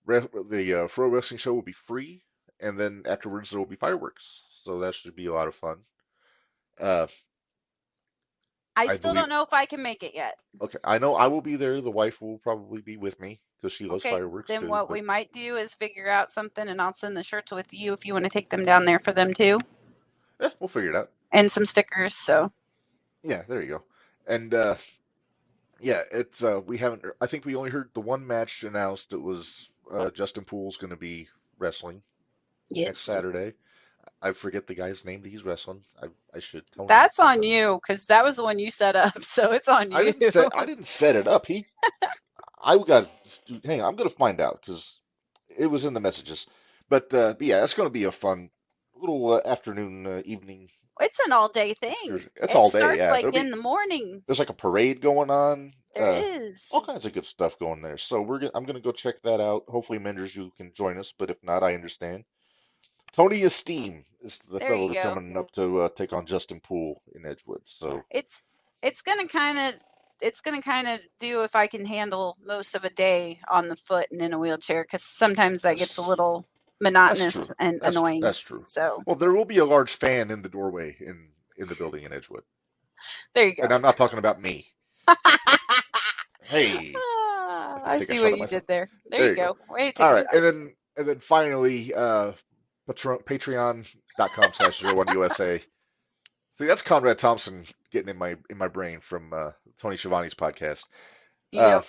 Pro Wrestling Show will be free, and then afterwards there will be fireworks. So that should be a lot of fun. I still don't know if I can make it yet. Okay, I know I will be there. The wife will probably be with me because she loves Okay, fireworks then too. what we might do is figure out something, and I'll send the shirts with you if you want to take them down there for them too. Yeah, we'll figure it out. And some stickers. So yeah, there you go. And yeah, it's we haven't. I think we only heard the one match announced. It was Justin Poole's going to be wrestling next Saturday. I forget the guy's name that he's wrestling. I should tell him. That's on you because that was the one you set up, so it's on you. I didn't set it up. I got. Hang on, I'm going to find out because it was in the messages. But yeah, it's going to be a fun little afternoon, evening. It's an all-day thing. It's all day. Starts Yeah, like in the morning. There's like a parade going on. There is all kinds of good stuff going there. So I'm gonna go check that out. Hopefully, Minderz, you can join us, but if not, I understand. Tony Esteem is the fellow that's coming up to take on Justin Poole in Edgewood. So it's gonna kind of do if I can handle most of a day on the foot and in a wheelchair, because sometimes that gets a little monotonous and annoying. That's true. So well, there will be a large fan in the doorway in the building in Edgewood. There you go. And I'm not talking about me. Hey, I see what you did there. There you go. Wait, all right, and then finally, Patreon.com/Zero1 USA. See, that's Conrad Thompson getting in my brain from Tony Schiavone's podcast. Yep.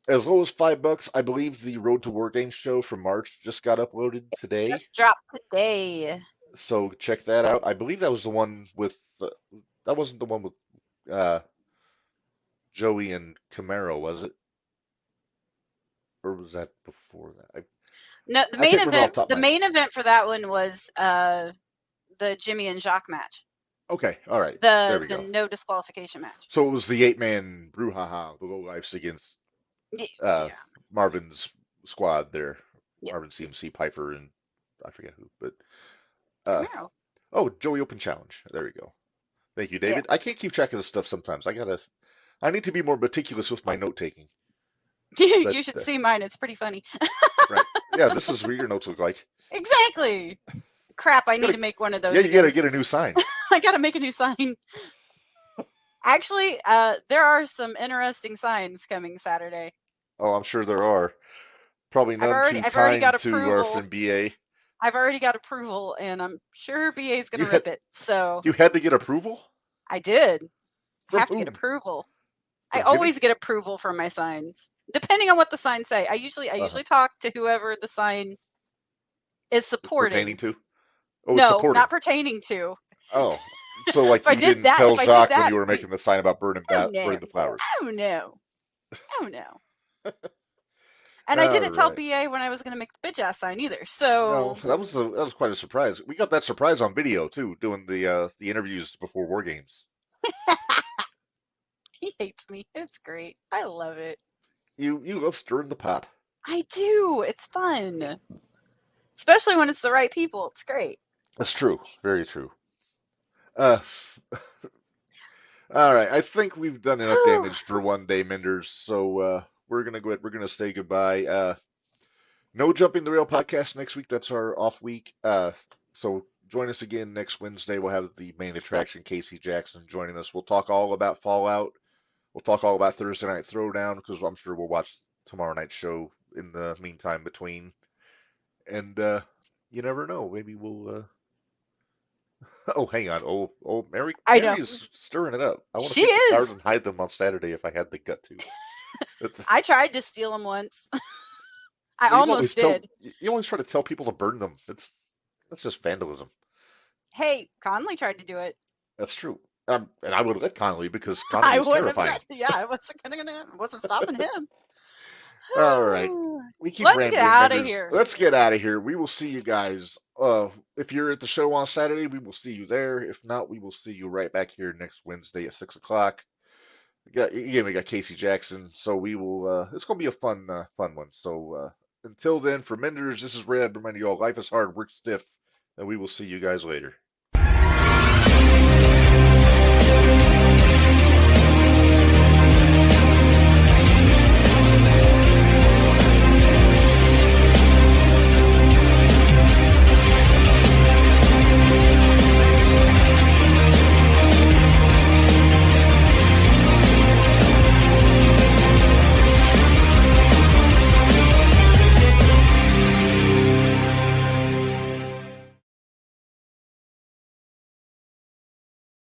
As low as $5, I believe the Road to War Games show from March just got uploaded today. Just dropped today. So check that out. I believe that was the one with that wasn't the one with Joey and Camaro, was it? Or was that before that? No, the main event. The main event for that one was the Jimmy and Jacques match. Okay, all right. There we go. No disqualification match. So it was the 8-man brouhaha, the Lowlifes against Marvin's squad there. Yep. Marvin, CMC, Piper, and I forget who, but Joey Open Challenge. There we go. Thank you, David. Yeah. I can't keep track of this stuff sometimes. I need to be more meticulous with my note taking. You should see mine. It's pretty funny. Right. Yeah, this is what your notes look like. Exactly. Crap, I need to make one of those. Yeah, you gotta get a new sign. I gotta make a new sign. Actually, there are some interesting signs coming Saturday. Oh, I'm sure there are. Probably none too kind to our friend BA. I've already got approval, and I'm sure BA is going to rip it. So you had to get approval? I did. Have to get approval. I always get approval from my signs, depending on what the signs say. I usually talk to whoever the sign is supporting. Pertaining to? Oh, no, supporting. Not pertaining to. Oh, so like you didn't tell Jacques when you were making the sign about burning the flowers. Oh no. Oh no. And I didn't tell BA when I was going to make the bitch ass sign either. So no, that was quite a surprise. We got that surprise on video too, doing the interviews before War Games. He hates me. It's great. I love it. You love stirring the pot. I do. It's fun, especially when it's the right people. It's great. That's true. Very true. All right. I think we've done enough damage for one day, Minderz. So we're gonna go ahead. We're gonna say goodbye. No Jumping the Rail podcast next week. That's our off week. So join us again next Wednesday. We'll have the main attraction, Casey Jackson, joining us. We'll talk all about Fallout. We'll talk all about Thursday Night Throwdown because I'm sure we'll watch tomorrow night's show in the meantime between. And you never know. Maybe we'll. Oh, hang on. Mary. I Mary know. is stirring it up. I want to She take the cards is. and hide them on Saturday if I had the gut to. I tried to steal them once. I Well, almost did. you always try to tell people to burn them. That's just vandalism. Hey, Conley tried to do it. That's true. And I would have let Connolly because I Connolly is wouldn't have terrifying. let. Yeah, I wasn't stopping him. All right. We keep Let's rambling, get out of Minderz. here. Let's get out of here. We will see you guys. If you're at the show on Saturday, we will see you there. If not, we will see you right back here next Wednesday at 6 o'clock. We got Casey Jackson, so we will. It's gonna be a fun one. So until then, for Minderz, this is Red reminding you all life is hard, work stiff, and we will see you guys later.